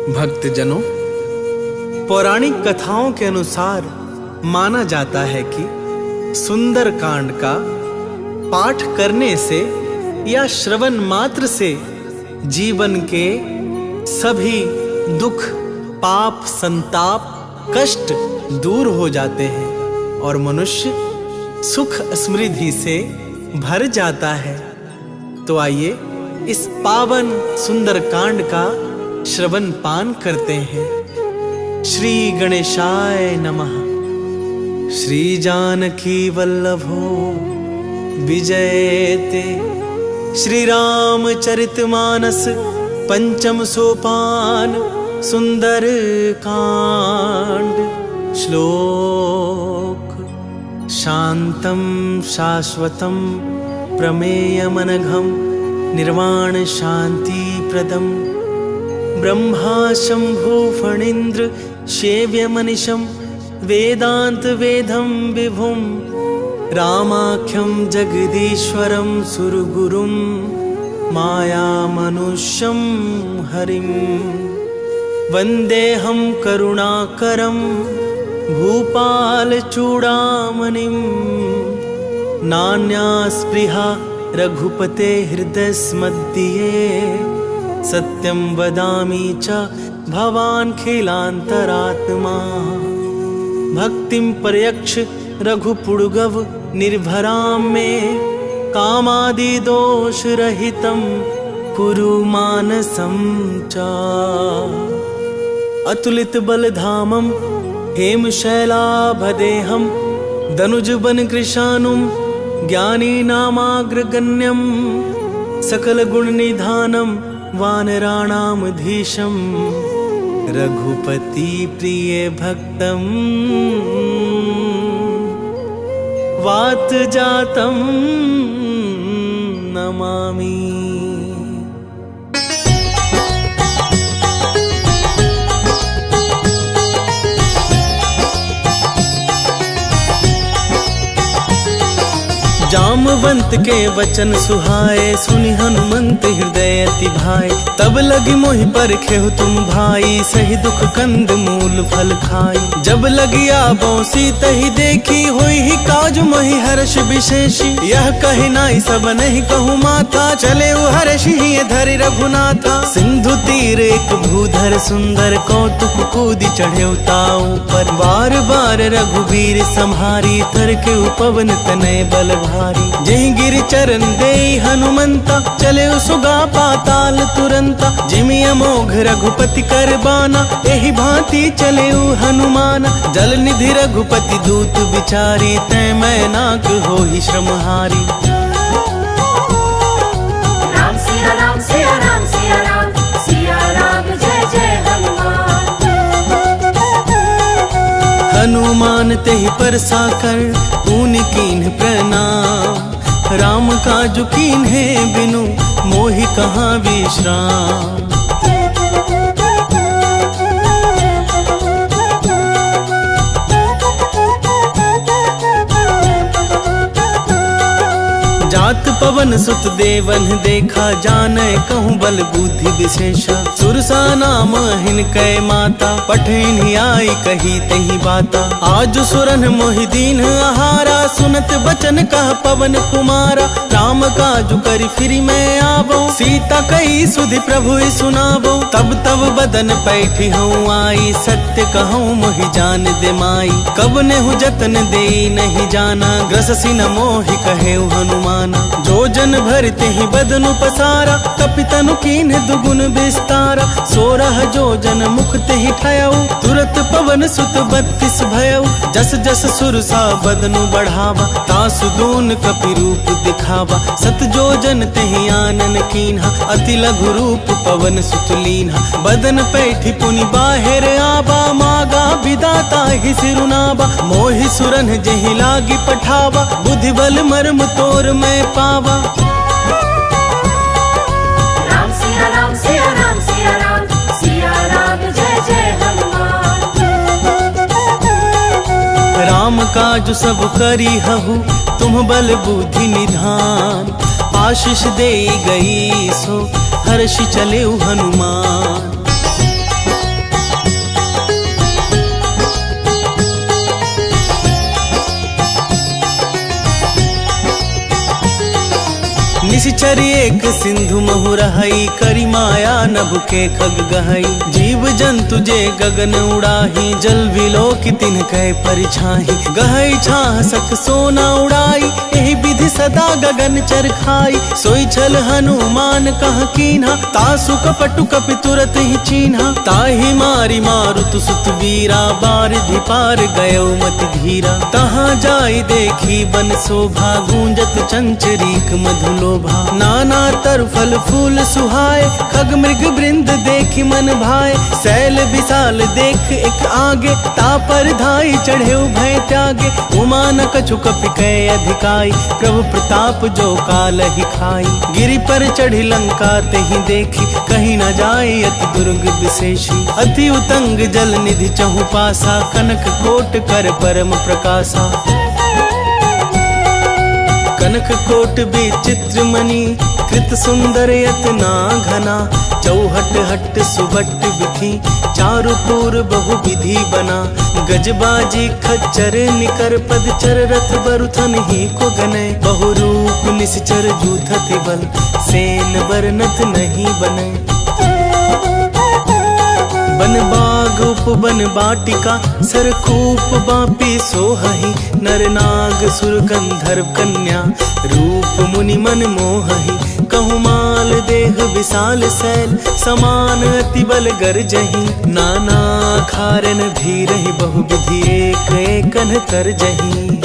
भक्तजनों, पौराणिक कथाओं के अनुसार माना जाता है कि सुंदर कांड का पाठ करने से या श्रवण मात्र से जीवन के सभी दुख, पाप, संताप, कष्ट दूर हो जाते हैं और मनुष्य सुख समृद्धि से भर जाता है। तो आइए इस पावन सुंदर कांड का श्रवण पान करते हैं। श्री गणेशाय नमः। श्री जानकी वल्लभो विजयते। श्री रामचरितमानस पंचम सोपान सुंदर कांड। श्लोक। शांतं शाश्वतं प्रमेयमनघं निर्वाण शांति प्रदम ब्रह्मा शंभु फणीन्द्र सेव्यमनिशं वेदांत वेदं विभुं रामाख्यं जगदीश्वरं सुरगुरुं माया मनुष्यं हरिं वन्देऽहं करुणाकरं भूपाल चूड़ामणिं नान्या स्पृहा रघुपते हृदयस्मध्ये सत्यं वदामि च भवान् खिलान्तरात्मा भक्तिं पर्यक्ष रघुपुङ्गव निर्भरां मे कामादि दोष रहितं कुरु मानसं च। अतुलित बलधामं हेमशैलाभदेहं दनुजबन कृशानुं ज्ञानीनामाग्रगण्यं सकलगुणनिधानं वानराणामधीशं रघुपति प्रिय भक्तं वातजातं नमामि। जामवंत के वचन सुहाए सुनि हनुमंत हृदय अति भाए तब लगी मोहि पर खेहु तुम भाई सही दुख कंद मूल फल खाई जब लगी आबो सीतहि देखी होई ही काज मोहि हर्ष विशेषी यह कहि नाई सब नहीं कहु माता चले हर्ष ही धरि रघुनाथा सिंधु तीर एक भूधर सुंदर कौतुक कूदी चढ़े ताऊ पर बार बार रघुवीर संहारी तर के उपवन तनय बल जय गिर चरण दे हनुमंता चले सुगा पाताल तुरंता जिमि अमोघ रघुपति कर बाना एहि भांति चले हनुमान जल निधि रघुपति दूत बिचारी तै मैं नाक हो ही श्रमहारी। राम सिया राम सिया राम सिया राम सिया राम जय जय हनुमान। हनुमान तेहि परसा कर पून कीन्ह प्रणाम राम काजु कीन्हे बिनु मोहि कहाँ विश्राम। जात पवन सुत देवन देखा जाने कहूँ बल बुद्धि विशेषा सुरसा नाम हिनकै माता पठेन ही आई कही तही बाता आज सुरन मोहि दीन आहारा सुनत बचन कह पवन कुमारा राम काजु करि फिरि मैं आवो सीता कही सुधि प्रभु सुनावो तब तब बदन पैठी हूँ आई सत्य कहूँ मोहि जान दे माई कब नेहु जतन दे नहीं जाना ग्रससी न मोहि कहे हनुमान जो जन भरते ही बदनु पसारा कपितनु कीन्ह दुगुन विस्तारा सोरह जो जन मुखते ही ठयऊ तुरत पवन सुत 32 भयऊ जस जस सुरसा बदनु बढ़ावा तासु दून कपि रूप दिखावा सत जो जन तेहि आनन कीन्हा अति लघु रूप पवन सुत लीन्हा बदन पैठी पुनि बाहिर आबा मागा विदाता ही सिरुनाबा मोहि सुरन जहि लागी पठावा बुद्धि बल मर्म तोर मैं पावा। राम सिया राम सिया राम सिया राम सिया राम जय जय हनुमान। राम काज सब करी हहु तुम बल बुद्धि निधान आशीष दे गई सो हर्षि चले हनुमान। निशिचर एक सिंधु महु रहई, करी माया नभ के खग गहई। जीव जंतु जे गगन उड़ाही, जल विलोक तिन कै परिछाही। गहई छाह सक सोना उड़ाई, एहि विधि सदा गगन चर खाई। सोई छल हनुमान कह कीन्हा, तासु कपटु कपि तुरत ही चीन्हा। ताहि मारी मारुत सुत वीरा, बारिधि पार गयो मति धीरा। तहाँ जाई देखी बन शोभा, गूंजत चंचरीक मधुलोभा। नाना तर फल फूल सुहाए, खग मृग वृंद देखी मन भाए। शैल विशाल देख एक आगे, तापर धाई चढ़े भय त्यागे। उमा न कछु कपि कै अधिकाई, प्रभु प्रताप जो काल ही खाई। गिरि पर चढ़ी लंका तेहि देखी, कहीं न जाए अति दुर्ग विशेषी। अति उतंग जल निधि चहु पासा, कनक कोट कर परम प्रकाशा। कनक कोट विचित्र मणि, कृत सुंदर यतना घना। चौहट हट सुबट विधि, चारु पूर बहु विधि बना। गजबाजी खच्चर निकर पदचर, रथ बरुथन ही को गने। बहु रूप निश्चर जूथति बल, सेन बरनत नहीं बने। बन बाग उपवन बाटिका, सरकूप बापी सोहहि। नर नाग सुर गंधर्व कन्या, रूप मुनि मन मोहहि। कहु माल देह विशाल शैल, समान अति बल गरजहि। नाना खारन भीरहि, बहु विधि एक एकन तरजहि।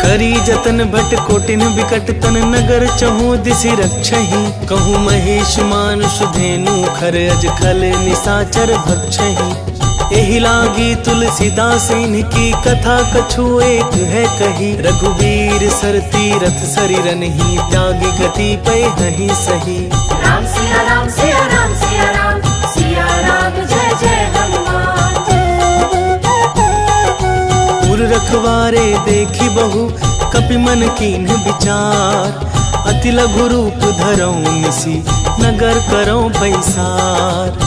करी जतन भट कोटिन बिकट तन, नगर चहु दिशि रक्षहि। कहूँ महेश मानुष धेनु, खर अज खल निशाचर भक्षहि। एहि लागी तुलसीदास इनकी, कथा कछु एक है कही। रघुवीर सर तीरथ सरिरन ही, त्यागी गति पै हहि सही। राम सिया राम सिया राम सिया राम, सिया राम जय जय हनुमान। पुर रखवारे देखी बहु, कपि मन कीन्ह विचार। अति लघु रूप धरऊं निसी, नगर करऊं पैसार।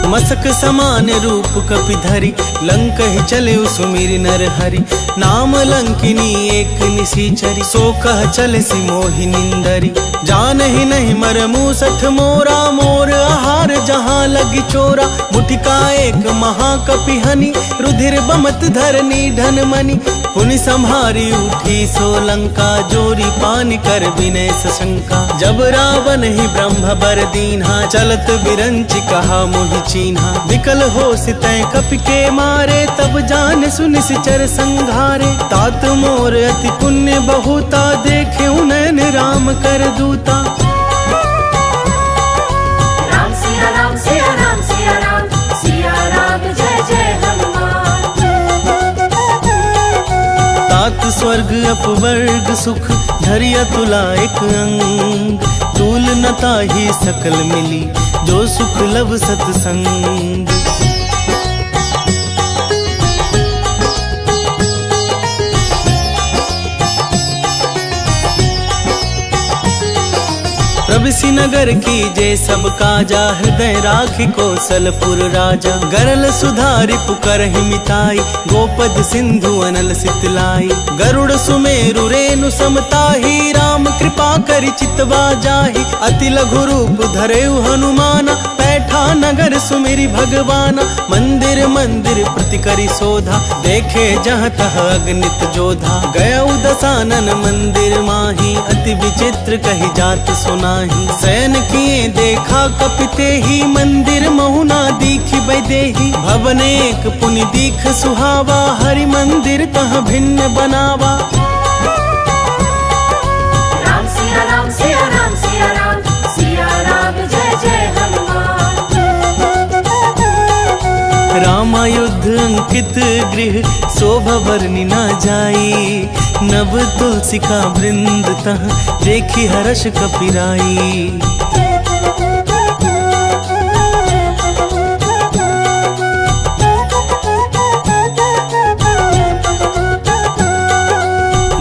मसक समान रूप कपि धरि, लंक ही चले सुमिरि नर हरि। नाम लंकिनी एक निशिचरी, सो कह चले सि मोहि निंदरी। जान ही नहीं मर मूसठ मोरा, मोर आहार जहाँ लगी चोरा। मुठिका एक महाकपि हनि, रुधिर बमत धरनी धन मनि। पुनि संहारी उठी सो लंका, जोरी पानी कर विनय सशंका। जब रावण ही ब्रह्म बर दीन्हा, चलत बिरंचि कहा मोहि चीन्हा। विकल हो सितै कपि के मारे, तब जान सुनि सिचर संघारे। तात मोर अति पुण्य बहुता, देखे नैन राम कर दूता। राम सिया राम सिया राम सिया राम, सिया राम जय जय हनुमान। तात स्वर्ग अपवर्ग सुख, धरिया तुला एक अंग। तूल न ताहि सकल मिली, जो सुख लब सतसंग। प्रभिसि नगर की जय सब काजा, हृदय राखि कौशलपुर राजा। गरल सुधारि पुकरहि मिताई, गोपद सिंधु अनल सितलाई। गरुड़ सुमेरु रेणु समताही, राम कृपा करि चितवा जाहि। अति लघु रूप धरेउ हनुमाना, बैठा नगर सुमिरि भगवाना। मंदिर मंदिर प्रति करि शोधा, देखे जहाँ तह अगणित जोधा। गयउ दसानन मंदिर माही, अति विचित्र कही जात सुनाही। शयन किए देखा कपिते ही, मंदिर महुना दीखि बैदेही। भवन एक पुनि दीख सुहावा, हरि मंदिर तह भिन्न बनावा। राम सिया राम सिया राम सिया राम, सिया राम जय जय हनुमान। रामायुद्ध अंकित गृह, शोभा वर्णि न जाई। नव तुलसिका वृंद तह, देखी हर्ष कपिराई।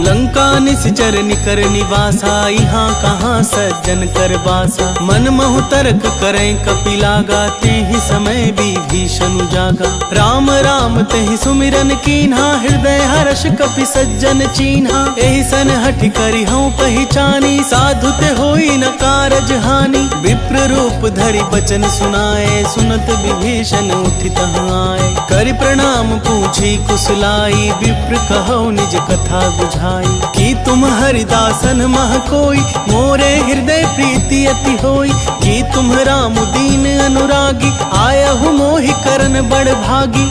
लंका निश्चर निकर निवासा, यहाँ कहाँ सज्जन कर बासा। मन महु तर्क करें कपि लागा, ते ही समय विभीषण जागा। राम राम ते ही सुमिरन कीन्हा, हृदय हर्ष कपि सज्जन चीन्हा। एहि सन हठि करि हूँ पहचानी, साधु ते होई न कारज हानि। विप्र रूप धरि बचन सुनाए, सुनत विभीषण उठि तहाँ आए। करि प्रणाम पूछी कुशलाई, विप्र कहो निज कथा बुझाई। कि तुम हरिदासन मह कोई, मोरे हृदय प्रीति अति होई। कि तुम राम दीन अनुरागी, आयहु मोहि करन बड़ भागी।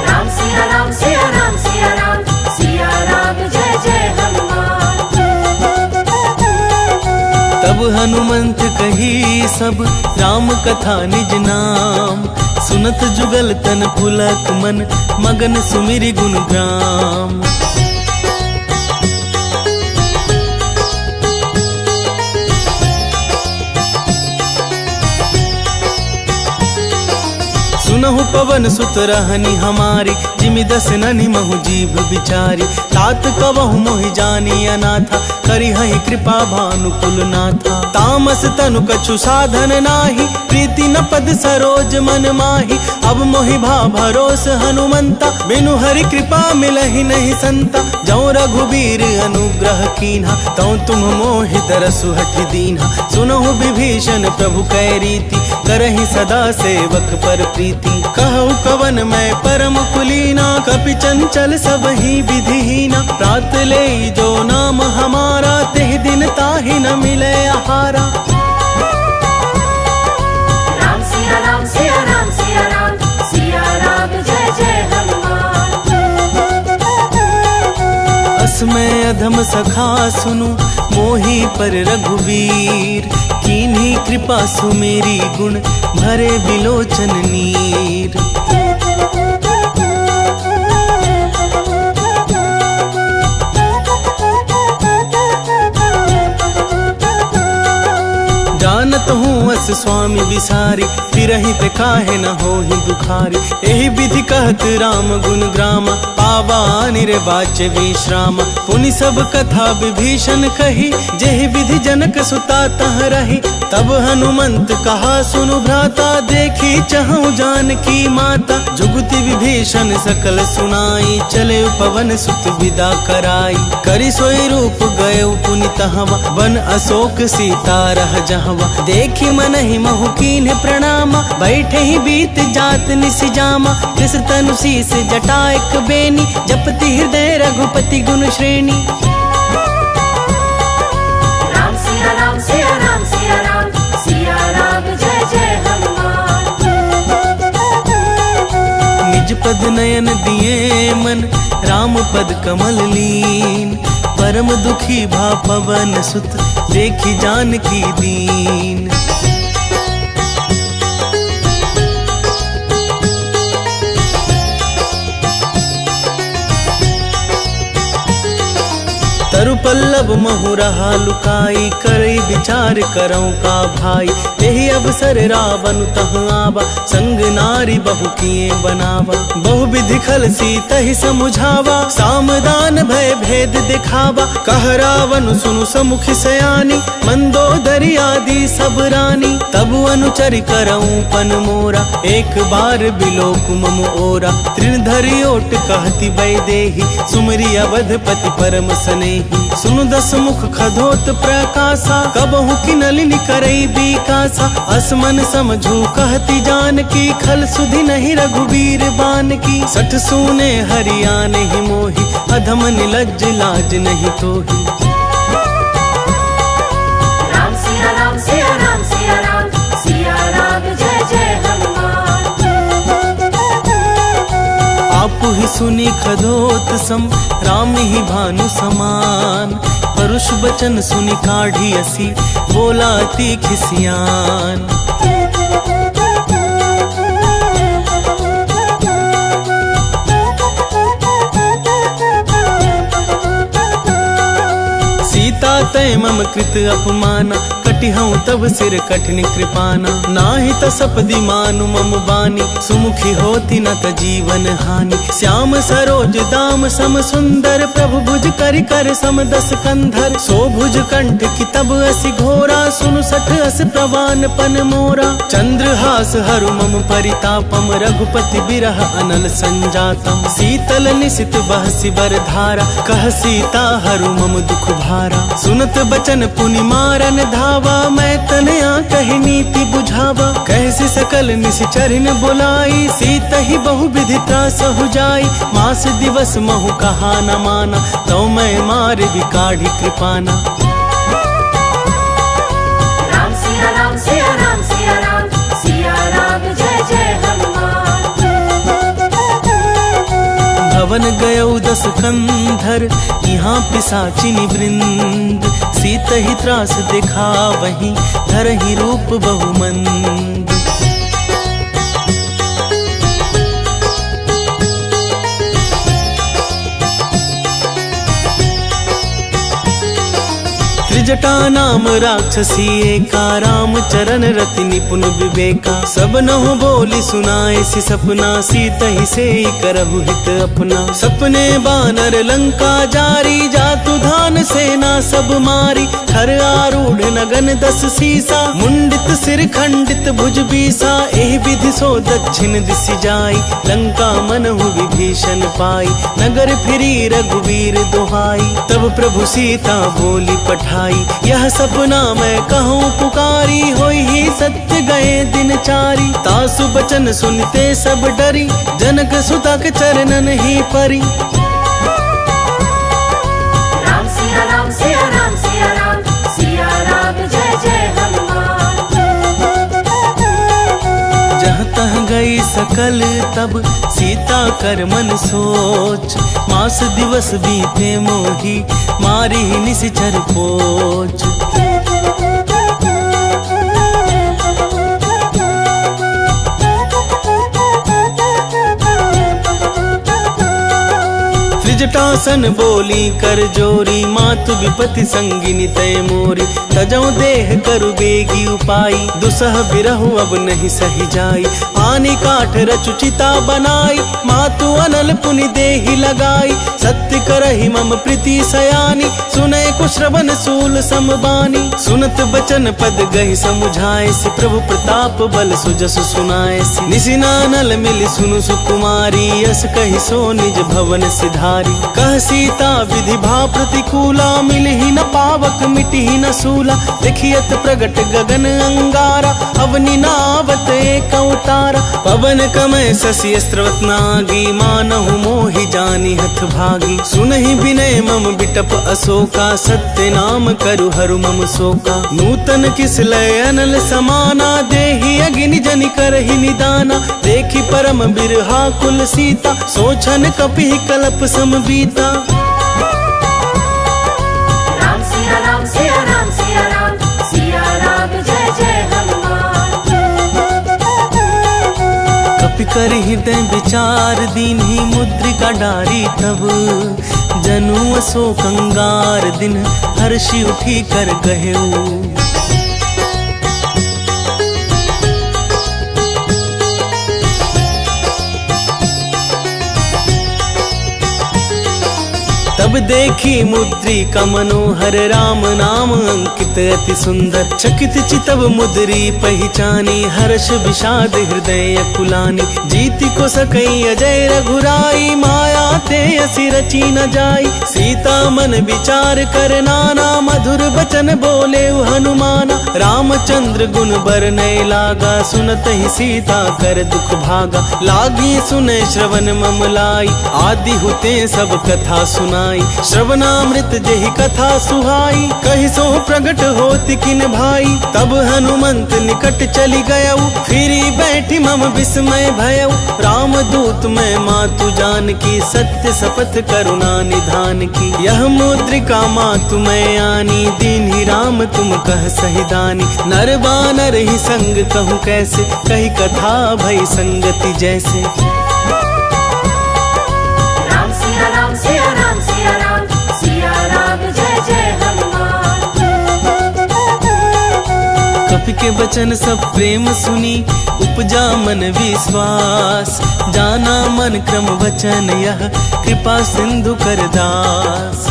राम सिया राम सिया राम सिया राम, सिया राम जय जय हनुमान। तब हनुमंत कही सब, राम कथा निज नाम। सुनत जुगल तन पुलक मन, मगन सुमिरि गुण ग्राम। सुनहु पवन सुत रहनी हमारी, जिमि दस ननि महु जीभ बिचारी। तात कवहु मोहि जानी अनाथा, करिहहि कृपा भानुकुल नाथा। तामस तनु कछु साधन नाही, प्रीति न पद सरोज मन माही। अब मोहि भा भरोस हनुमंता, बिनु हरि कृपा मिलहि नहीं संता। जौ रघुबीर अनुग्रह कीन्हा, तौ तुम मोहि दरसु हठि दीन्हा। सुनहु विभीषण प्रभु कै रीति, करहि सदा सेवक पर प्रीति। कहु कवन मैं परम कुलीना, कपि चंचल सब ही विधिहीना। प्रात ले जो नाम हमारा, तेह दिन ताहि न मिले आहारा। राम सिया राम सिया राम सिया राम, सिया राम जय जय हनुमान। असमय अधम सखा सुनु, मोहि पर रघुवीर। कीन्ही कृपा सुमेरी गुण, भरे बिलोचन नीर। जानत हूँ अस स्वामी विसारी, फिरहि ते काहे न होहि दुखारी। एहि विधि कहत राम गुण ग्रामा, पावा निर्वाच्य विश्राम। पुनि सब कथा विभीषण कही, जेहि विधि जनक सुता तह रही। तब हनुमंत कहा सुनु भ्राता, देखी चहु जानकी माता। जुगति विभीषण सकल सुनाई, चले पवन सुत विदा कराई। करि सोई रूप गए पुनि तहवा, बन अशोक सीता रह जहवा। देखी मन ही महु कीन्ह प्रणामा, बैठे ही बीत जात निस जामा। तिस तनु शीस जटा एक बेनी, जपति हृदय रघुपति गुण श्रेणी। राम सिया राम सिया राम सिया राम, सिया राम जय जय हनुमान। निज पद नयन दिए मन, राम पद कमल लीन। परम दुखी भा पवन सुत, देखी जानकी दीन। तरु पल्लव महु रहा लुकाई, करई विचार करऊं का भाई। यही अवसर रावण तह आवा, संग नारी बहु किए बनावा। बहु विधि खल सीत ही समुझावा, सामदान भय भेद दिखावा। कह रावण सुनु समुख सयानी, मंदोदरी आदि सब रानी। तब अनुचरि करऊं पन मोरा, एक बार बिलोक मम ओरा। तृण धरि ओट कहती वैदेही, सुमरि अवधपति परम स्नेही। सुनु दस मुख खधोत प्रकाशा, कबहु की नलिनी करई बिकासा। असमन समझू कहती जानकी, खल सुधि नहीं रघुबीर बान की। सठ सूने हरिया नहीं मोही, अधम निलज्ज लाज नहीं तोही। राम सिया राम सिया राम सिया राम, सिया राम जय जय हनुमान। आपु ही सुनी खधोत सम, राम ही भानु समान। परुष बचन सुनि काढ़ी असी, बोला अति खिसियान। सीता तै मम कृत अपमाना, कटिहऊँ तब सिर कठिन कृपाना। नाहि त सपदि मानु मम बानी, सुमुखी होती न त जीवन हानि। श्याम सरोज दाम सम सुंदर, प्रभु भुज कर कर सम दस कंधर। सो भुज कंठ की तब असि घोरा, सुनु सठ अस प्रवान पन मोरा। चंद्रहास हरु मम परितापम, रघुपति बिरह अनल संजातम। शीतल निशित बहसि बर धारा, कह सीता हरु मम दुख भारा। सुनत बचन पुनि मारन धावा, मैं तनया कहि नीति बुझावा। कैसे सकल निशिचर न बुलाई, सीत ही बहु विधि त्रास हो जाई। मास दिवस महु कहा न माना, तो मैं मार भी काढ़ी कृपाना। राम सिया राम सिया राम सिया राम, सिया राम जय जय हनुमान। भवन गयौ दस कंधर, यहाँ पिशाचिनी वृंद। सीत ही त्रास दिखावहीं, धरहि रूप बहुमंद। त्रिजटा नाम राक्षसी एका, राम चरण रति निपुण विवेका। सब नहुँ बोली सुनाए सि सपना, सीत ही से करहु हित अपना। सपने बानर लंका जारी, जातु धान सेना सब मारी। हर आरूढ़ नगन दस सीसा, मुंडित सिर खंडित भुज बीसा। एहि विधि सो दक्षिण दिशि जाई, लंका मनहु विभीषण पाई। नगर फिरी रघुवीर दुहाई, तब प्रभु सीता बोली पठाई। यह सपना मैं कहूँ पुकारी, होई ही सत्य गए दिन चारी। तासु बचन सुनते सब डरी, जनक सुता के चरणन ही परी। राम सिया राम सिया राम सिया राम, सिया राम जय जय हनुमान। जहाँ तह गई सकल तब सीता कर मन सोच। मास दिवस बीते मोही, मारी निशिचर पोच। त्रिजटासन बोली कर जोरी, मातु विपति संगिनी तय मोरी। तजौ देह करु बेगी उपाई, दुसह बिरहु अब नहीं सही जाई। आनी काठ रचु चिता बनाई, मातु अनल पुनि देहि लगाई। सत्य करहि मम प्रीति सयानी, सुनै कुश्रवण सूल समबानी। सुनत बचन पद गहि समुझाए सि, प्रभु प्रताप बल सुजस सुनाए सि। निसिनानल मिलि सुनु सुकुमारी, यस कहि सो निज भवन सिधारी। कह सीता विधि भा प्रतिकूला, मिलहि न पावक मिटहि न सूला। देखियत प्रगट गगन अंगारा, अवनि नावत एक अवतारा। पवन कमय शशि अस्त्रवत नागी, मानहु मोहि जानि हठ भागी। सुनहि विनय मम बिटप अशोका, सत्य नाम करु हरु मम शोका। नूतन किस लय अनल समाना, देहि अग्नि जनि करहि निदाना। देखि परम बिरहा कुल सीता, सोचन कपिहि कलप सम बीता। राम सिया राम सिया राम सिया राम, सिया राम जय जय हनुमान। कपि कर हृदय विचार, दीन्ही मुद्रिका डारी तब। जनु अशोक अंगार, दिन हर्षि उठी कर गहेऊ। तब देखी मुद्रिका मनोहर, राम नाम अंकित अति सुंदर। चकित चितव मुद्री पहचानी, हर्ष विषाद हृदय अकुलानी। जीति को सकई अजय रघुराई, माया ते असि रची न जाई। सीता मन विचार कर नाना, मधुर बचन बोले हनुमाना। रामचंद्र गुण बरनय लागा, सुनत ही सीता कर दुख भागा। लागी सुने श्रवण मम लाई, आदि हुते सब कथा सुनाई। श्रवणामृत जेहि कथा सुहाई, कहि सो प्रगट होति किन भाई। तब हनुमंत निकट चली गयऊ, फिरी बैठी मम विस्मय भयऊ। राम दूत मैं मातु जान की, सत्य शपथ करुणा निधान की। यह मुद्रिका मातु मैं आनी, दीन्ही राम तुम कह सहिदानी। नर बानर ही संग कहूँ कैसे, कही कथा भई संगति जैसे। राम सिया राम सिया राम सिया राम, सिया राम जय जय हनुमान। कपि के बचन सब प्रेम सुनी उपजा मन विश्वास। जाना मन क्रम वचन यह कृपा सिंधु कर दास।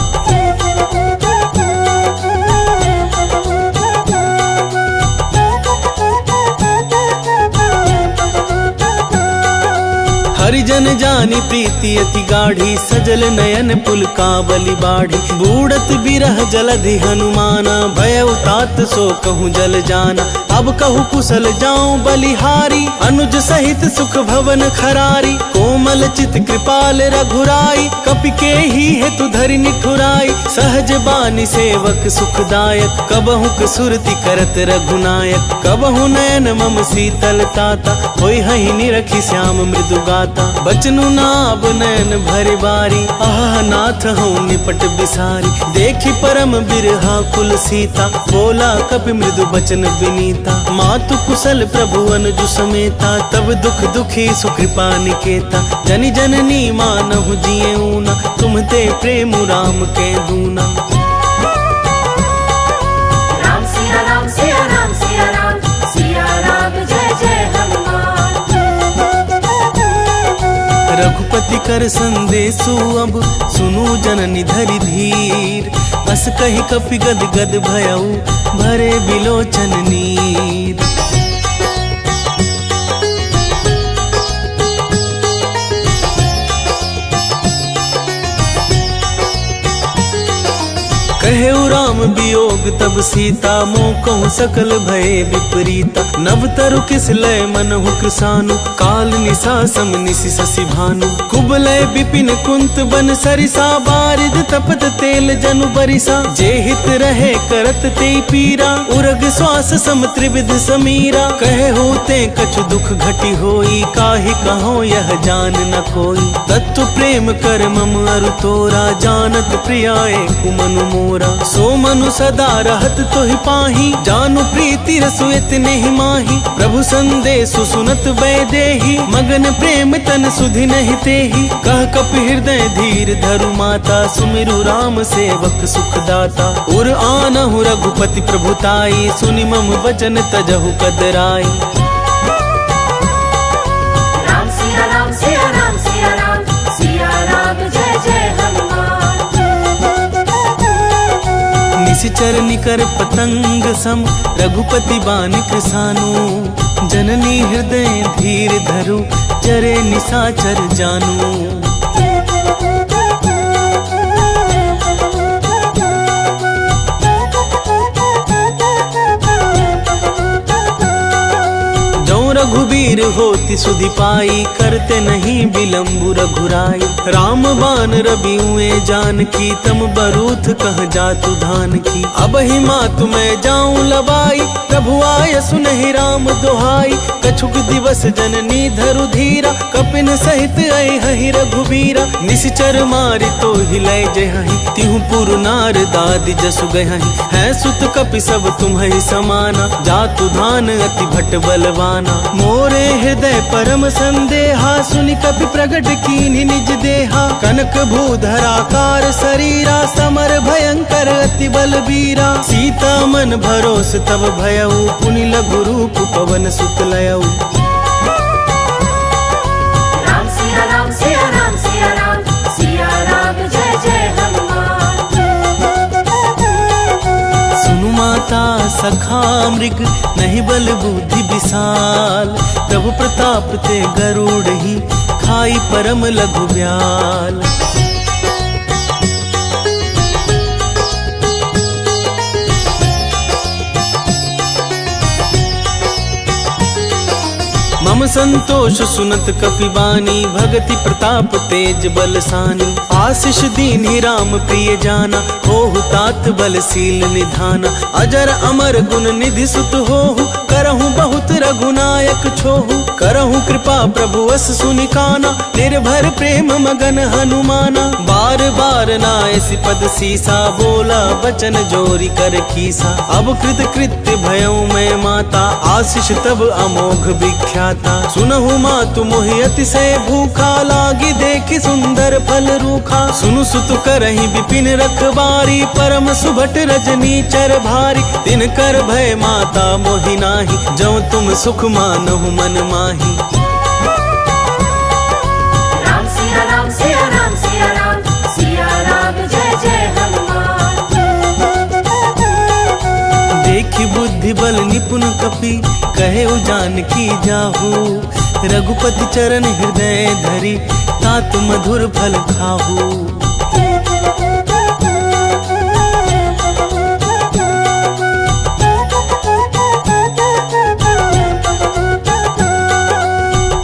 हरिजन जानी प्रीति अति गाढ़ी सजल नयन पुल काबली बाढ़ी। बूढ़त बिरह जलधि हनुमाना भय तात सो कहूँ जल जाना। अब कहूँ कुशल जाऊं बलिहारी अनुज सहित सुख भवन खरारी। कोमल चित कृपाल रघुराई कपि के ही हेतु धरि निठुराई। सहज बानी सेवक सुखदायक कबहु सुरति करत रघुनायक। कबहु नयन मम शीतल ताता होई हहि निरखी श्याम मृदु गाता। बचनु नाब नयन भरि बारी आह नाथ हूँ निपट बिसारी। देखी परम बिरहा कुल सीता बोला कपि मृदु बचन विनीता। मातु कुशल प्रभु अनुजु समेता तब दुख दुखी सुकृपा निकेता। जनि जननी मानहु जिए ऊना तुमते प्रेम राम के दूना। राम सिया राम सिया राम सिया राम सिया राम जय जय हनुमान। रघुपति कर संदेशु अब सुनु जननी धरि धीर। अस कहि कपि गद गद भयउ भरे बिलोचन नीर। कहेउ राम वियोग तब सीता मोह कहूँ सकल भय विपरीता। नव तरु किस लय मनहु कृसानु काल निशा सम निशि शशि भानु। कुबलय विपिन कुंत बन सरिसा बारिद तपत तेल जनु बरिसा। जे हित रहे करत ते पीरा उरग श्वास सम त्रिविध समीरा। कहे होते कछु दुख घटी होई काहि कहो यह जान न कोई। तत्व प्रेम कर मम अरु तोरा जानत प्रियाए कुमनु मोरा। सो मनु सदा रहत तोहि पाही जानु प्रीति रसु इतने ही माही। प्रभु संदेशु सुनत वैदेही मगन प्रेम तन सुधि नहीं तेही। कह कपि हृदय धीर धरु माता सुमिरु राम सेवक सुखदाता। उर आनहु रघुपति प्रभुताई सुनि मम वचन तजहु कदराई। राम सिया राम सिया राम सिया राम सिया राम जय जय हनुमान। निशिचर निकर पतंग सम रघुपति बानिक सानु। जननी हृदय धीर धरु चरे निशाचर जानू। रघुबीर होति सुधि पाई करते नहीं विलम्बु रघुराई। राम बान रबिउए जानकी तम बरूथ कह जातु धान की। अब ही मातु मैं जाऊं लबाई प्रभु आय सुनहि राम दोहाई। कछुक दिवस जननी धरु धीरा कपिन सहित आई हहि रघुबीरा। निशिचर मारि तो हिलय जहि तिहु पुर नार दादि जसु गहि। है सुत कपि सब तुम्हि समाना जातु धान अति भट बलवाना। मोरे हृदय परम संदेहा सुनि कपि प्रगट कीन्हि निज देहा। कनक भूधराकार शरीरा समर भयंकर अति बलबीरा। सीता मन भरोस तब भयउ पुनि लघु रूप पवन सुत लयउ। राम सिया राम सिया राम सिया राम सिया राम जय जय हनुमान। सुनु माता सखा मृग नहीं बल बुद्धि विशाल। प्रभु प्रताप ते गरुड़ ही खाई परम लघु ब्याल। मम संतोष सुनत कपि बानी भगति प्रताप तेज बलसानी। आशीष दीन्हि राम प्रिय जाना होहु तात बलशील निधाना। अजर अमर गुण निधि सुत होहु करहु करहूँ बहुत रघुनायक छोहू, करहूँ कृपा प्रभु अस सुनि काना, निर्भर प्रेम मगन हनुमाना। बार बार नायसि पद सीसा, बोला बचन जोरी कर खीसा। अब कृत कृत्य भयऊ मैं माता, आशीष तब अमोघ विख्याता। सुनहु मातु मोहि अतिशय भूखा, लागी देखि सुंदर फल रूखा। सुनु सुत करहि विपिन रखबारी, परम सुभट रजनी चर भारी। तिन कर भय माता मोहि नाही, जौ तुम सुख मानहु मन माही। राम सिया राम सिया राम सिया राम, सिया राम जय जय हनुमान। देखि बुद्धि बल निपुण कपि, कहे जानकी जाहू। रघुपति चरण हृदय धरि, तात मधुर फल खाहू।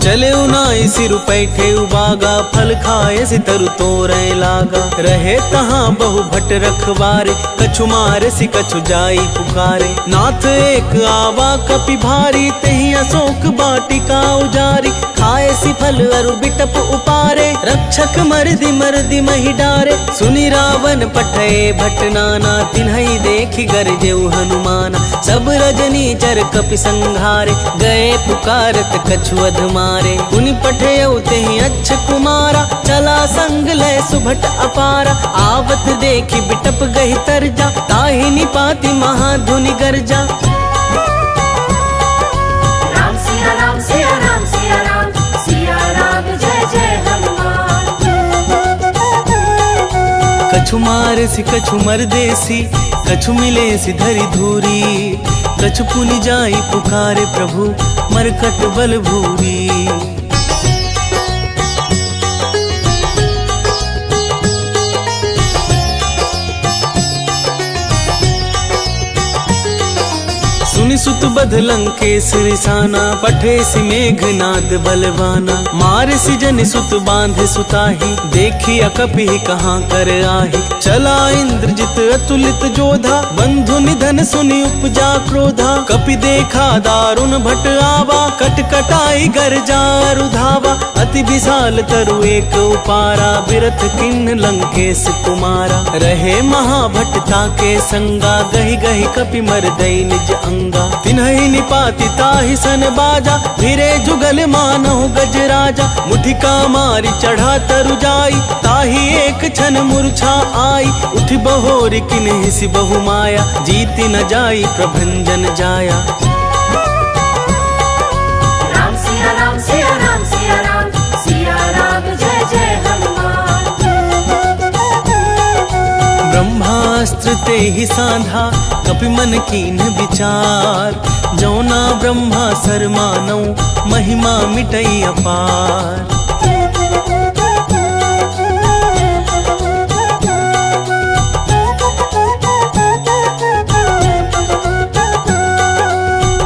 चले उनाई सिर पैठे उबागा, फल खाए सि तरु तोरय लागा। रहे तहाँ बहु भट रखबारे, कछु मारे सि कछु जाई पुकारे। नाथ एक आवा कपि भारी, तेहि अशोक बाटिका उजारी। खाए सि फल अरु बिटप उपारे, रक्षक मरदि मरदि महि डारे। सुनि रावण पठय भट नाना, तिन्हई देखि गरजेउ हनुमाना। सब रजनी चर कपि संघारे, गए पुकारत कछु अध मारे। पुनि पठयउ तेहि अच्छ कुमारा, चला संग लय सुभट अपारा। आवत देखि बिटप गहि तरजा, ताहि निपाति महाधुनि गर्जा। राम सिया राम सिया राम सिया राम, सिया राम जय जय हनुमान। कछु मारे सि कछु मरदेसी, कछु मिले सि धरि धूरी। कछु पुनि जाई पुकारे प्रभु, मरकट बल भूरी। सुनि सुत बध लंकेश रिसाना, पठे सि मेघनाद बलवाना। मार सि जनि सुत बांधे सुताही, देखी अकपि कहाँ कर आही। चला इंद्रजित अतुलित जोधा, बंधु निधन सुनि उपजा क्रोधा। कपि देखा दारुण भट आवा, कट कटाई गर्जा रुधावा। अति विशाल तरु एक उपारा, बिरथ किन्न लंकेश कुमारा। रहे महाभटता के संगा, गहि गहि कपि मरदई निज अंगा। तिन्हहि निपाति ताहि सन बाजा, भिरे जुगल मानहु गजराजा। मुठिका मारी चढ़ा तरु जाई, ताहि एक छन मूर्छा आई। उठ बहोर किन्हि सि बहु माया, जीति न जाई प्रभंजन जाया। राम सिया राम सिया राम सिया राम, सिया राम जय जय हनुमान। ब्रह्मास्त्र तेहि साधा, कपि मन कीन विचार। जौना ब्रह्मा सर मानौ, महिमा मिटई अपार।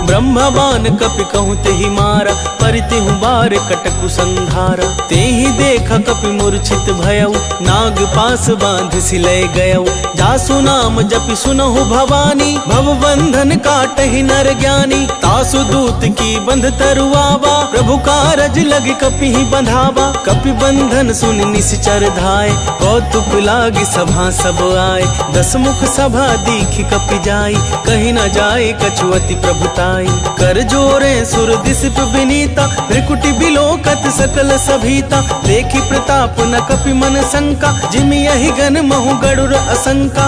ब्रह्मवान कपि कहूँ तेहि मारा, परितेहु बार कटकु संघारा। तेहि देख कपि मूर्छित भयउ, नाग पास बांध सिलय गयउ। जासु नाम जपि सुनहु भवानी, भव बंधन काटहि नर ज्ञानी। तासु दूत की बंध तरुआवा, प्रभु कारज लग कपि ही बंधावा। कपि बंधन सुनि निश्चर धाय, कौतुक लागी सभा सब आए। दस मुख सभा दीखि कपि जाई, कहीं न जाए कछु अति प्रभुताई। कर जोरे सुर दिसिप विनीता, भृकुटि बिलोकत सकल सभीता। देखि प्रताप न कपि मन शंका, जिमि यहि गन महु गरुड़ असंका।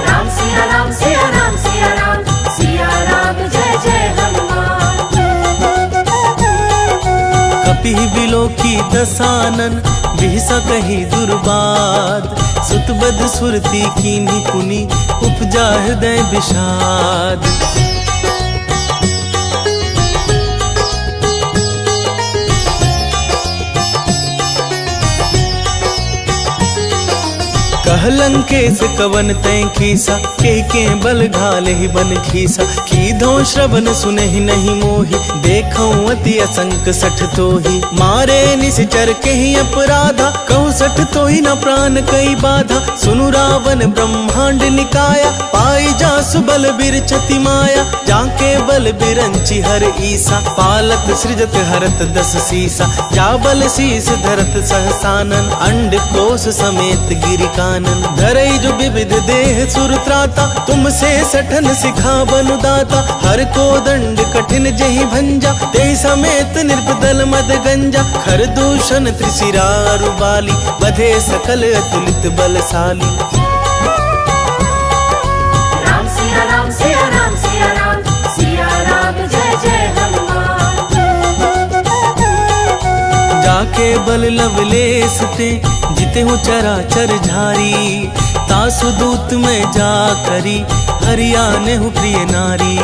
राम सिया राम सिया राम सिया राम, सिया राम जय जय हनुमान। कपि बिलोकी दसानन, बिहसा कही दुर्बाद। सुत बद सुरती कीन्ही पुनि, उपजा हृदय विषाद। कह लंकेश कवन तय खीसा के बल घाले ही बन खीसा खीधो श्रवण सुने ही नहीं मोही देखो अति असंक सठ तो ही मारे निश्चर के ही अपराधा कहूँ सठ तो ही न प्राण कई बाधा सुनु रावण ब्रह्मांड निकाया पाई जासु बल बिरचति माया जाके बल बिरंची हर ईसा पालत सृजत हरत दस सीसा जा बल शीस धरत सहसानन अंड कोश समेत गिरि कानन धरई जो विविध देह सुर त्राता तुमसे सठन सिखा बनु दाता हर को दंड कठिन जहि भंजा ते समेत निर्बदल मद गंजा खर दूषण त्रिशिरारु बाली बधे सकल अतुलित बलशाली। राम सिया राम सिया राम सिया राम सिया राम जय जय हनुमान। जाके बल लवलेस ते जिते हो चराचर झारी तासु दूत में जा करी हरियाने हूँ प्रिय नारी।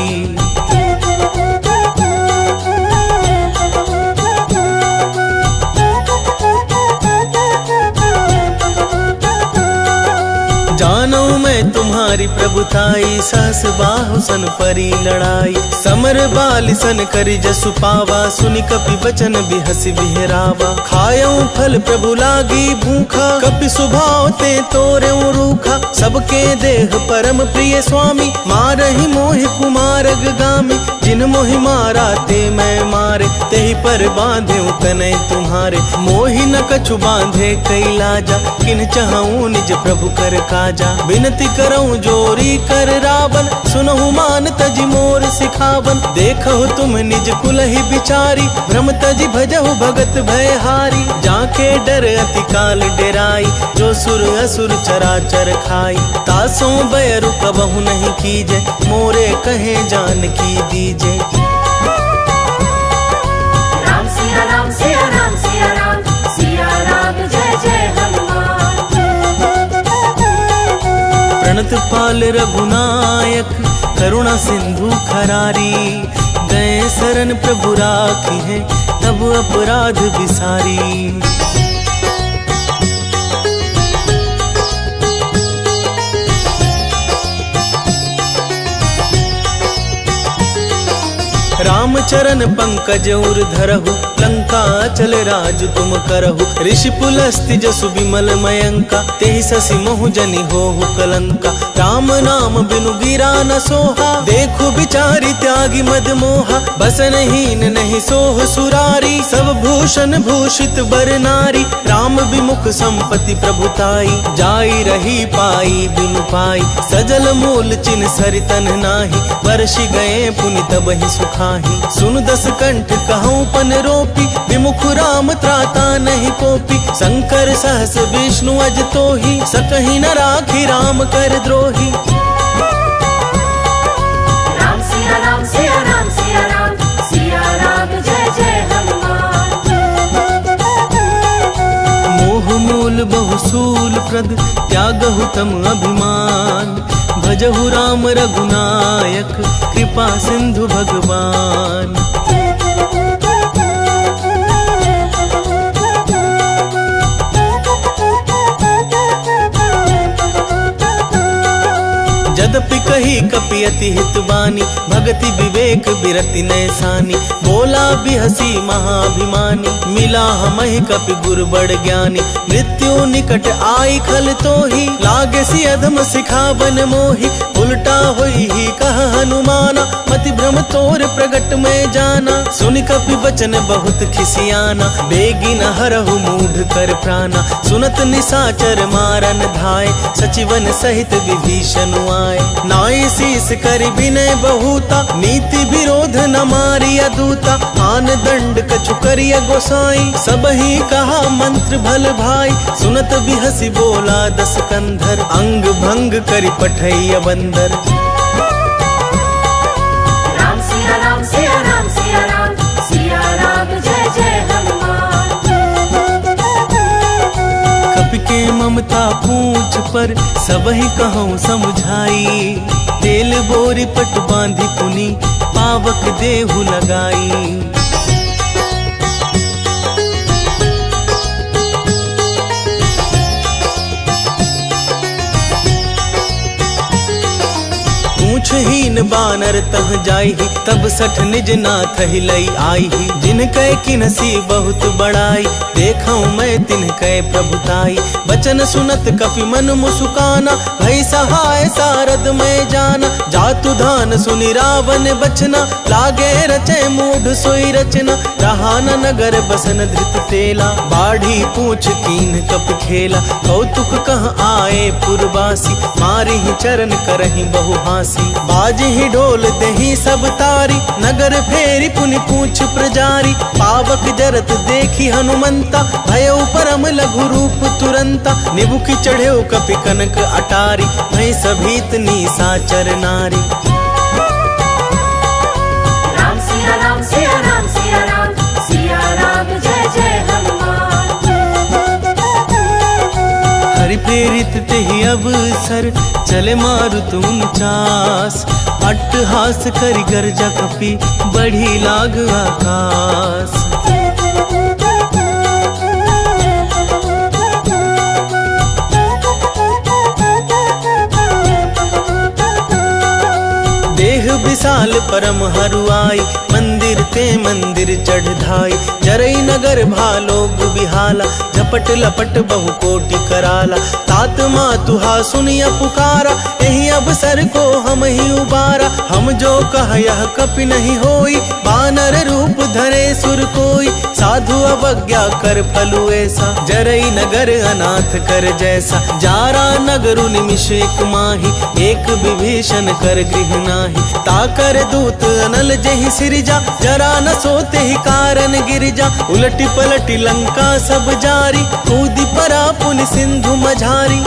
जानो मैं तुम्हारी प्रभुताई सहस बाहु सन परी लड़ाई समर बाल सन करी जसु पावा सुनि कपि बचन बिहसि बिहरावा खायऊ फल प्रभु लागी भूखा कपि सुभाव ते तोरे रूखा सबके देह परम प्रिय स्वामी मारहि मोहि कुमारग गामी जिन मोहि मारा ते मैं मारे तेहि पर बांधे तनय तुम्हारे मोहि न कछु बांधे कई लाजा किन चाहूं निज प्रभु कर काजा विनती करऊं जोरी कर रावण सुनहु मान तजि मोर सिखावन देखहु तुम निज कुलहि बिचारी भ्रम तजि भजहु भगत भयहारी जाके डर अति काल डेराई जो सुर असुर चराचर खाई तासों बैरु कबहु नहीं कीजे मोरे कहे जान की दीजे। राम सिया राम सिया राम सिया राम सिया राम जय जय हनुमान। प्रणत पाल रघुनायक करुणा सिंधु खरारी गए शरण प्रभु राखी है तब अपराध बिसारी। राम चरण पंकज उर धरहु लंका चल राज तुम करहु ऋषि पुलस्ति जसु विमल मयंका तेहि ससि महु जनि होहु कलंका राम नाम बिनु गिरा न सोहा देखु बिचारी त्यागी मद मोहा बसनहीन नहीं सोह सुरारी सब भूषण भूषित बर नारी राम विमुख संपत्ति प्रभुताई जाई रही पाई बिनु पाई सजल मूल चिन सरितन नाही वर्षि गए पुनि तबहि सुखाही सुन दस कंठ कहूँ पन रोपी विमुख राम त्राता नहीं कोपी शंकर सहस विष्णु अज तो ही सकहि न राखी राम कर द्रोही। राम सिया राम सिया राम सिया राम सिया राम जय जय हनुमान। मोह मूल बहुसूल प्रद त्यागहु तम अभिमान भजहु राम रघुनायक कृपा सिंधु भगवान। जदपि कही कपि अति हित बानी भगति विवेक बिरति नैसानी बोला बिहसी महाभिमानी मिला हमहि कपि गुर बड़ ज्ञानी मृत्यु निकट आई खल तो ही लागे सी अधम सिखावन मोही उल्टा होई ही कह हनुमाना मति भ्रम तोर प्रगट में जाना सुनि कपि वचन बहुत खिसियाना बेगी न हरहु मूढ़ कर प्राणा सुनत निसाचर मारन धाय सचिवन सहित विभीषण आए नाई शीस कर विनय बहुता नीति विरोध न मारिया दूता आन दंड कछु करिया गोसाई सब ही कहा मंत्र भल भाई सुनत बिहसी बोला दस कंधर अंग भंग करि पठैया बंदर। राम सिया राम सिया राम सिया राम सिया राम जय जय हनुमान। कपि के ममता पूछ पर सबहि कहूँ समझाई तेल बोरी पट बांधी पुनि पावक देहु लगाई। बानर तह जाई, तब सठ निज नाथ हिलई आई। जिनकै किनसी बहुत बड़ाई, देखऊं मैं तिनकै प्रभुताई। बचन सुनत कपि मन मुसुकाना, भई सहाय सारद में जाना। जातु धान सुनि रावण बचना, लागे रचे मूढ़ सोई रचना। रहा न नगर बसन धृत तेला, बाढ़ी पूछ कीन कप खेला। कौतुक कह आए पुरवासी, मारी ही चरण करही बहु हासी। बाज ही ढोल दही सब तारी, नगर फेरी पुनि पूछ प्रजारी। पावक जरत देखी हनुमंता, भयउ परम लघु रूप तुरंता। निबुखि चढ़ेउ कपि कनक अटारी, भई सभीत निशाचर नारी। राम सिया राम सिया राम सिया राम, सिया राम जय जय हनुमान। हरि प्रेरित तेहि अवसर, चले मारुत 49। अट्टहास करि गर्जा कपि, बढ़ी लाग आकाश। देह विशाल परम हरुआई, मंदिर ते मंदिर चढ़ धाई। जरई नगर भालोग बिहाला, झपट लपट बहु कोटि कराला। तात मातुहा सुनिया पुकारा, यही अवसर को हम ही उबारा। हम जो कह यह कपि नहीं होई, बानर रूप धरे सुर कोई। साधु अवज्ञा कर फलु ऐसा, जरई नगर अनाथ कर जैसा। जारा नगरु निमिष एक माही, एक विभीषण कर गृह नाही। ताकर दूत अनल जहि सिरजा, जरा न सोते ही कारण गिरजा। उलटी पलटी लंका सब जारी, कूदी परा पुनि सिंधु मझारी।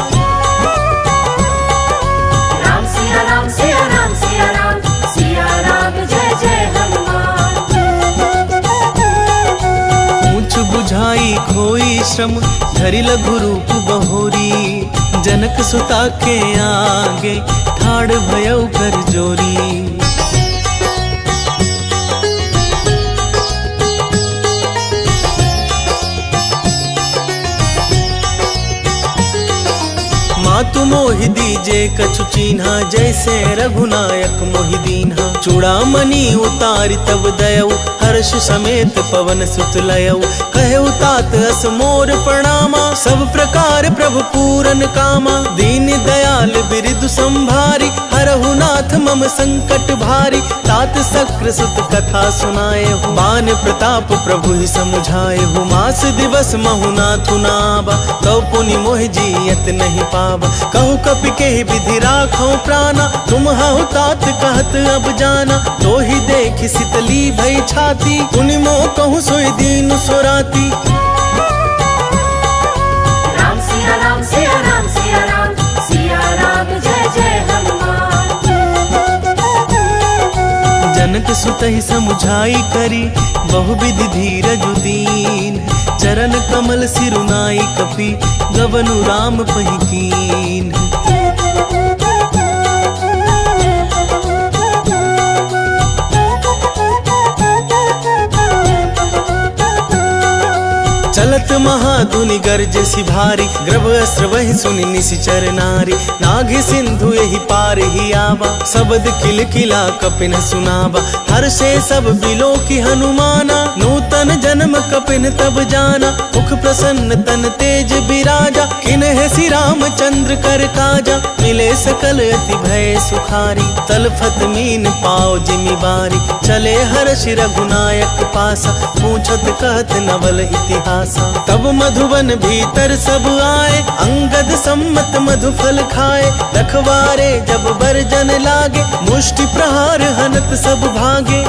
राम सिया राम सिया राम सिया राम, सिया राम जय जय हनुमान। ऊंच बुझाई खोई श्रम, धरि लघु रूप बहोरी। जनक सुता के आगे, ठाड़ भयउ कर जोरी। मातु मोहि दीजे कछु चीन्हा, जैसे रघुनायक मोहि दीन्हा। चूड़ामणि उतारि तब दयऊ, हर्ष समेत पवन सुत लयऊ। कहऊ तात अस मोर प्रणामा, सब प्रकार प्रभु पूरन कामा। दीन दयाल बिरदु संभारी, हरहु नाथ मम संकट भारी। तात सक्र सुत कथा सुनाए हो, बान प्रताप प्रभु ही समुझाए हो। मास दिवस महु नाथु नाबा, कौ पुनि मोहि जियत नहीं पावा। कहु कपि के विधि राखौ प्राणा, तुम हहु तात कहत अब जाना। तो ही देखि शीतली भई छाती, पुनि मोह कहूँ सोई दीन सोराती। राम सिया राम सिया राम सिया राम, सिया राम जय जय हनुमान। जनक सुतहि समुझाई करी, बहुविधि धीरजु दीन। चरण कमल सिरुनाई कपि, गवनु राम पहि कीन। चलत महाधुनि गर्जसि भारी, ग्रभ अस्त्र वहि सुनि निशिचर नारी। नाघि सिंधु यही पार ही आवा, शब्द किल किला कपिन सुनावा। हर्षे सब बिलो की हनुमाना, नूतन जन्म कपिन तब जाना। मुख प्रसन्न तन तेज बिराजा, किन्ह श्री रामचंद्र कर काजा। मिले सकल अति भय सुखारी, तलफत मीन पाओ जिमि बारी। चले हर्षि रघुनायक पासा, पूछत कहत नवल इतिहासा। तब मधुवन भीतर सब आए, अंगद सम्मत मधु फल खाए। रखवारे जब बरजन लागे, मुष्टि प्रहार हनत सब भागे।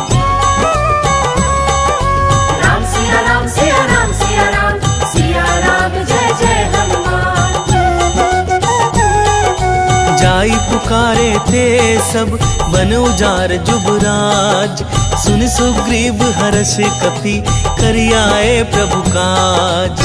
राम सिया राम सिया राम सिया राम, सिया राम जय जय हनुमान। जाई पुकारे ते सब, बन उजार जुबराज। सुन सुग्रीव हर्ष कपि, करियाए प्रभु काज।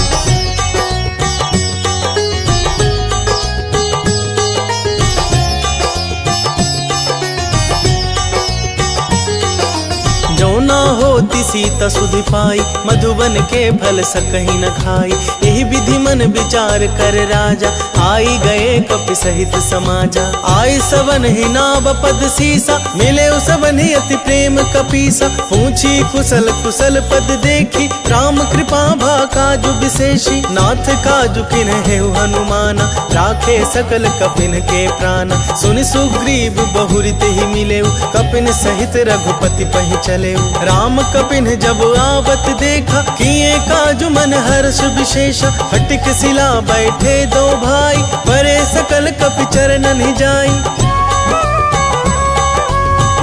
जो ना होती सीता सुधि पाई, मधुबन के फल सकहि न खाई। यही विधि मन विचार कर राजा, आई गए कपि सहित समाजा। आई सवन ही नाव पद सीसा, मिले सवन ही अति प्रेम कपीसा। पूछी कुशल कुशल पद देखी, राम कृपा भा काजु विशेषी। नाथ काजु किन्हे हनुमाना, राखे सकल कपिन के प्राण। सुनि सुग्रीव बहुरित ही मिले, कपिन सहित रघुपति पहि चले। राम कपिन जब आवत देखा, किए काजु मन हर्ष विशेष। हटिक शिला बैठे दो भाई, परे सकल कपि चरणन ही जाई।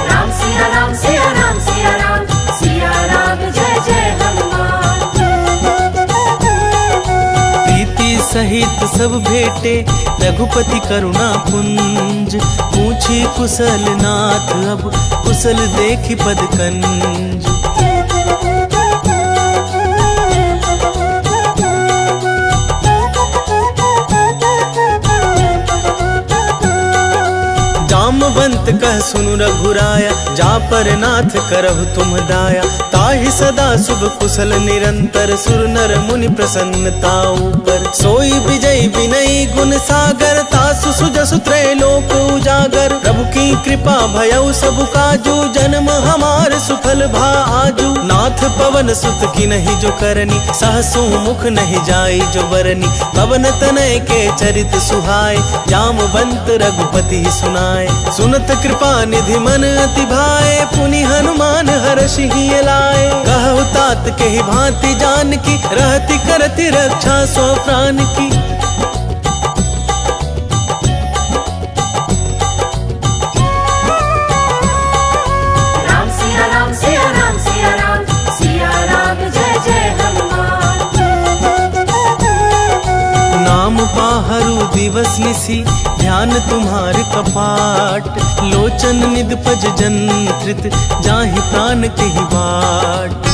राम सिया राम सिया राम सिया राम, सिया राम जय जय हनुमान। प्रीति सहित सब भेटे, रघुपति करुणा पुंज। पूछी कुशल नाथ अब, कुशल देखी पद कंज। जामवंत कह सुनु रघुराया, जा पर नाथ करहु तुम दाया। ताहि सदा शुभ कुशल निरंतर, सुर नर मुनि प्रसन्नता ऊपर। सोई विजय विनयी गुण सागर, तासु सुजसु त्रैलोक उजागर। प्रभु की कृपा भयउ सब काजू, जन्म हमार सुफल भा आजू। नाथ पवन सुत की नहीं जो करनी, सहसु मुख नहीं जाई जो बरनी। पवन तनय के चरित सुहाय, जामवंत रघुपति सुनाय। सुनत कृपा निधि मन अति भाए, पुनि हनुमान हर्षि ही लाए। कहु तात के ही भांति जान की, रहति करति रक्षा सो प्राण की। राम सिया राम सिया राम सिया राम, सिया राम जय जय हनुमान। नाम पाहरु दिवस निसी, ध्यान तुम्हार कपाट। लोचन निध पज जंत्रित, जाहि प्राण के ही बाट।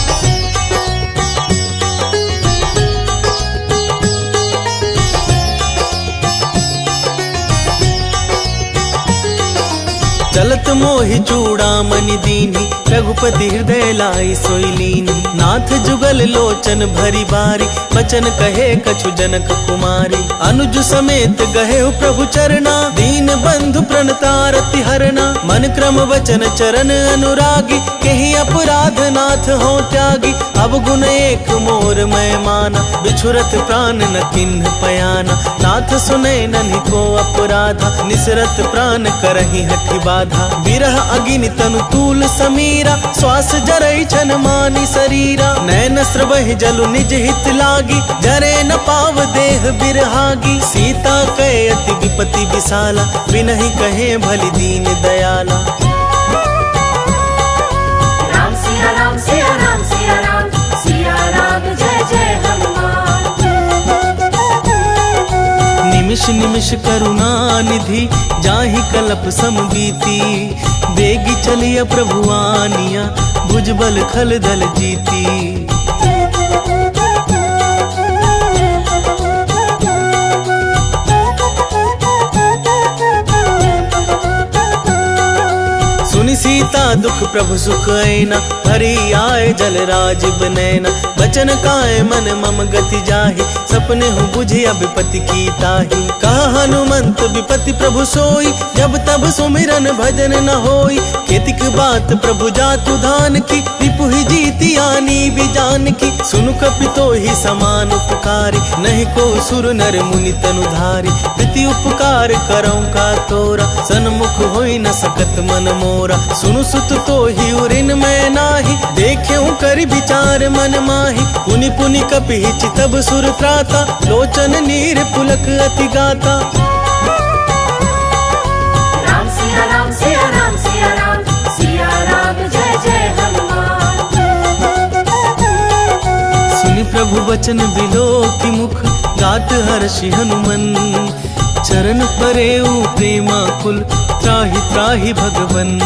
चलत मोहि चूड़ामणि दीनी, रघुपति हृदय लाई सोई लीनी। नाथ जुगल लोचन भरी बारी, बचन कहे कछु जनक कुमारी। अनुज समेत गहे प्रभु चरना, दीन बंधु प्रणतारति हरना। मन क्रम वचन चरण अनुरागी, केहि अपराध नाथ हो त्यागी। अब गुण एक मोर मैं माना, बिछुरत प्राण न किन्ह पयाना। नाथ सुने नन्हि को अपराधा, निसरत प्राण करहि हठि बाधा। विरह अगिनि तनु तूल समीरा, श्वास जरई छन मानि शरीरा। नैन स्रवहि जलु निज हित लागी, जरे न पाव देह बिरहागी। सीता कहे अति विपति विशाला, बिनहि कहे भली दीन दयाला। राम सिया राम सिया राम सिया राम, सिया राम जय जय हनुमान। निमिष निमिष करुणा निधि, जाहि कलप सम बीती। बेगी चलिया प्रभु आनिया, भुजबल खल दल जीती। सुनि सीता दुख प्रभु सुख ऐना, हरि आए जल राज बनैना। बचन काए मन मम गति जाहि, सपने हूँ बुझिया विपति की ताहि। कहा हनुमंत विपति प्रभु सोई, जब तब सुमिरन भजन न होई। केतिक बात प्रभु जातु धान की, रिपु ही जीती आनी भी जान की। सुनु कपि तो ही समान उपकारी, नहीं को सुर नर मुनि तनुधारी। प्रीति उपकार करौं का तोरा, सन्मुख होई न सकत मन मोरा। सुनु सुत तो ही उरिन मैं नाही, देख्यूं कर विचार मन माही। पुनि पुनि कपि चितब सुर त्राता, लोचन नीर पुलक अति गाता। राम सिया राम सिया राम सिया राम, सिया राम जय जय हनुमान। सुनि प्रभु वचन बिलो की मुख, गात हर्षि हनुमन। चरण परेऊ प्रेमा कुल, त्राहि त्राहि भगवन।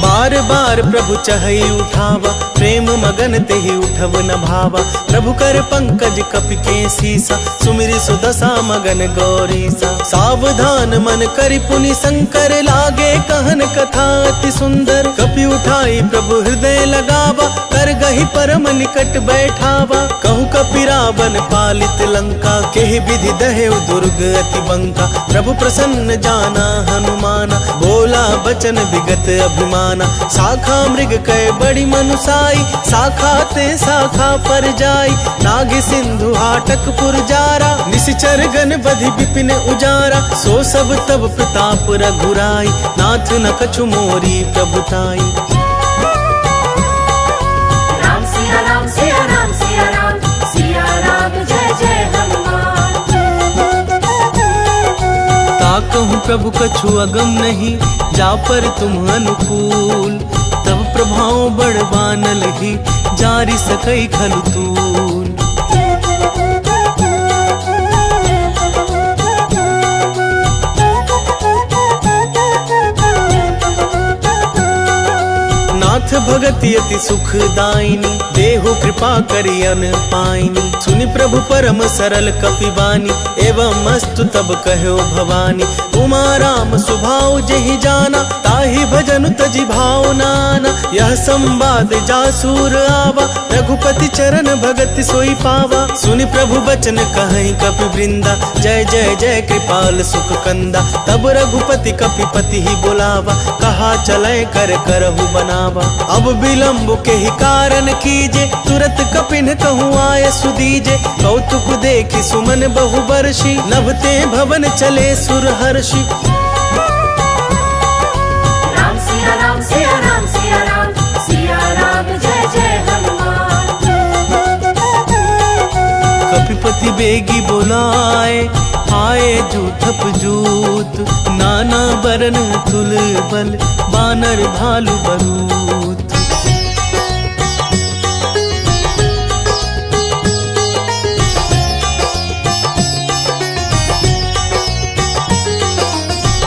बार बार प्रभु चहई उठावा, प्रेम मगन तेहि उठब न भावा। प्रभु कर पंकज कपि के सीसा, सुमिरि सुदशा मगन गौरीसा। सावधान मन करि पुनि शंकर, लागे कहन कथा अति सुंदर। कपि उठाई प्रभु हृदय लगावा, कर गहि परम निकट बैठावा। कहु कपि रावण पालित लंका, केहि विधि दहेउ दुर्ग अति बंका। प्रभु प्रसन्न जाना हनुमाना, बोला बचन विगत अभिमाना। शाखा मृग कय बड़ी मनुसाई, शाखा ते शाखा पर जाई। नाग सिंधु हाटक पुर जारा, निशिचर गण बधि विपिन उजारा। सो सब तब प्रताप रघुराई, नाथ न कछु मोरी प्रभुताई। राम सिया राम सिया राम सिया राम, सिया राम जय जय हनुमान। ताकहु प्रभु कछु अगम नहीं, जा पर तुम अनुकूल। तब प्रभाव बड़वानल ही, जारि सकई खलु तूल। नाथ भगति अति सुखदायिनी, देहु कृपा करि अन पाइनी। सुनि प्रभु परम सरल कपिबानी, एवं अस्तु तब कहो भवानी। उमा राम सुभाव जेहि जाना, ताहि भजनु तजि भाव नाना। यह संवाद जासूर आवा, रघुपति चरण भगति सोई पावा। सुनि प्रभु बचन कहहि कपि वृंदा, जय जय जय कृपाल सुख कंदा। तब रघुपति कपिपति ही बुलावा, कहा चलै कर करहु बनावा। अब विलम्ब के ही कारण कीजे, तुरत कपिन कहूँ आय सुदीजे। कौतुक देखि सुमन बहु बरषि, नभते भवन चले सुर हर्षि। राम सिया राम सिया राम सिया राम, सिया राम जय जय हनुमान। कपिपति बेगी बोलाए, आए जूथप जूत। नाना बरन तुल बल, बानर भालु बरूत।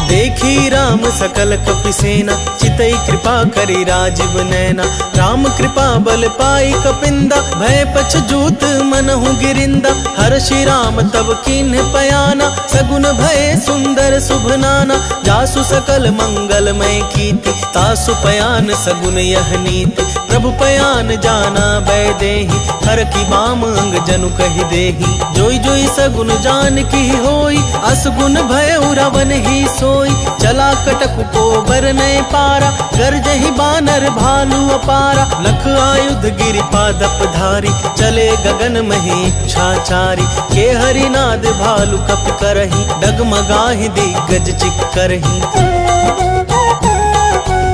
देखी राम सकल कपि सेना, चितई कृपा करी राजीव नैना। राम कृपा बल पाई कपिंदा, भय पछ जूत मनहु गिरिंदा। हर्षि राम तब कीन्ह पयाना, सगुन भय सुंदर शुभ नाना। जासु सकल मंगलमय कीर्ति, तासु पयान सगुन यह नीति। प्रभु पयान जाना बै देहि, हर की बाम अंग जनु कहि देहि। जोई जोई सगुन जान की होई, असगुन भय रावण ही सोई। चला कटक को बरनय पारा, गरजहि बानर भालु अपारा। लख आयुध गिरि पादप धारी, चले गगन महि इच्छाचारी। के हरिनाद भालु कपि करहि, डगमगाहि दिग्गज चिक्करहि।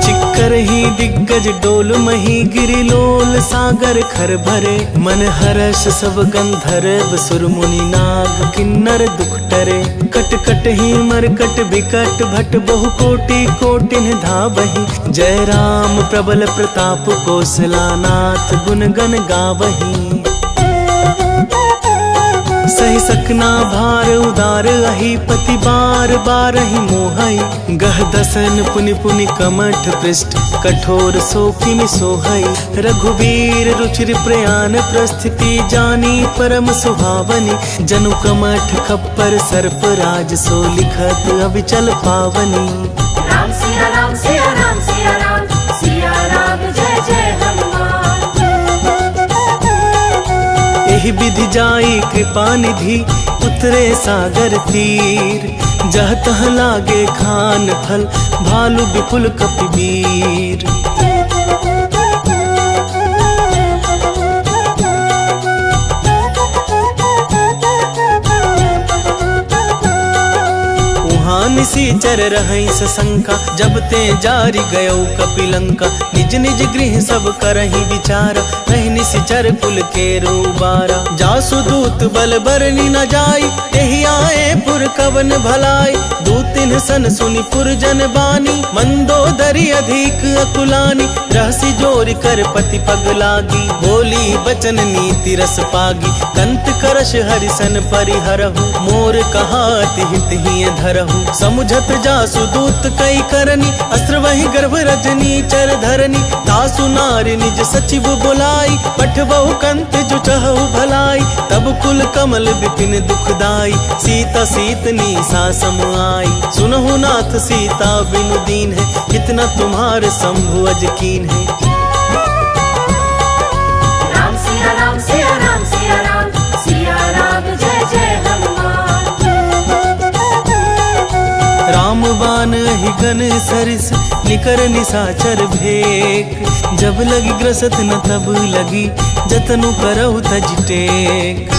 चिक्करहि दिग्गज डोल मही, गिरि लोल सागर खर भरे। मन हरष सब गंधर्व सुर मुनि नाग, किन्नर दुख टरे। कट कट ही मरकट बिकट भट, बहु कोटि कोटिन धावहि। जय राम प्रबल प्रताप कौशलानाथ, गुण गण गावहि। सहि सकना भार उदार अहि, पति बार बार ही मोहई। गह दसन पुनि पुनि कमठ पृष्ठ, कठोर सो किमि सोहई। रघुवीर रुचिर प्रयाण प्रस्थिति, जानी परम सुहावनी। जनु कमठ खप्पर सर्प राज, सो लिखत अविचल पावनी। राम सिया राम सिया राम सिया राम, सिया राम जय जय हनुमान। एहि विधि जाई कृपा निधि, उतरे सागर तीर। जह तह लागे खान फल, भालु विपुल कपिवीर। निशिचर रहई सशंका, जब ते जारी गयो कपिलंका। निज निज गृह सब करहि विचारा, रहि निशिचर कुल के रूबारा। जासु दूत बल बरनी न जाई, एहि आए पुर कवन भलाई, दू तिन्ह सन सुनि पुरजन बानी, मंदोदरी अधिक अकुलानी, रहसी जोरी कर पति पग लागी, बोली बचन नीति रस पागी, कंत करश हरिसन परिहरहु, मोर कहाति हित ही धरहु, समुझत जासु दूत कई करनी, अस्त्र वही गर्भ रजनी चर धरनी, तासु नारी निज सचिव बुलाई, पठबहु कंत जो चहु भलाई, तब कुल कमल विपिन दुखदाई, सीता सीतनी सा सम आई, सुनहु नाथ सीता बिनु दीन है, कितना तुम्हारे शंभु अज कीन है। राम सिया राम सिया राम सिया राम, सिया राम जय जय हनुमान। राम बान ही गन सरिस निकर निसाचर भेक, जब लगी ग्रसत न तब लगी, जतनु करहु तज टेक।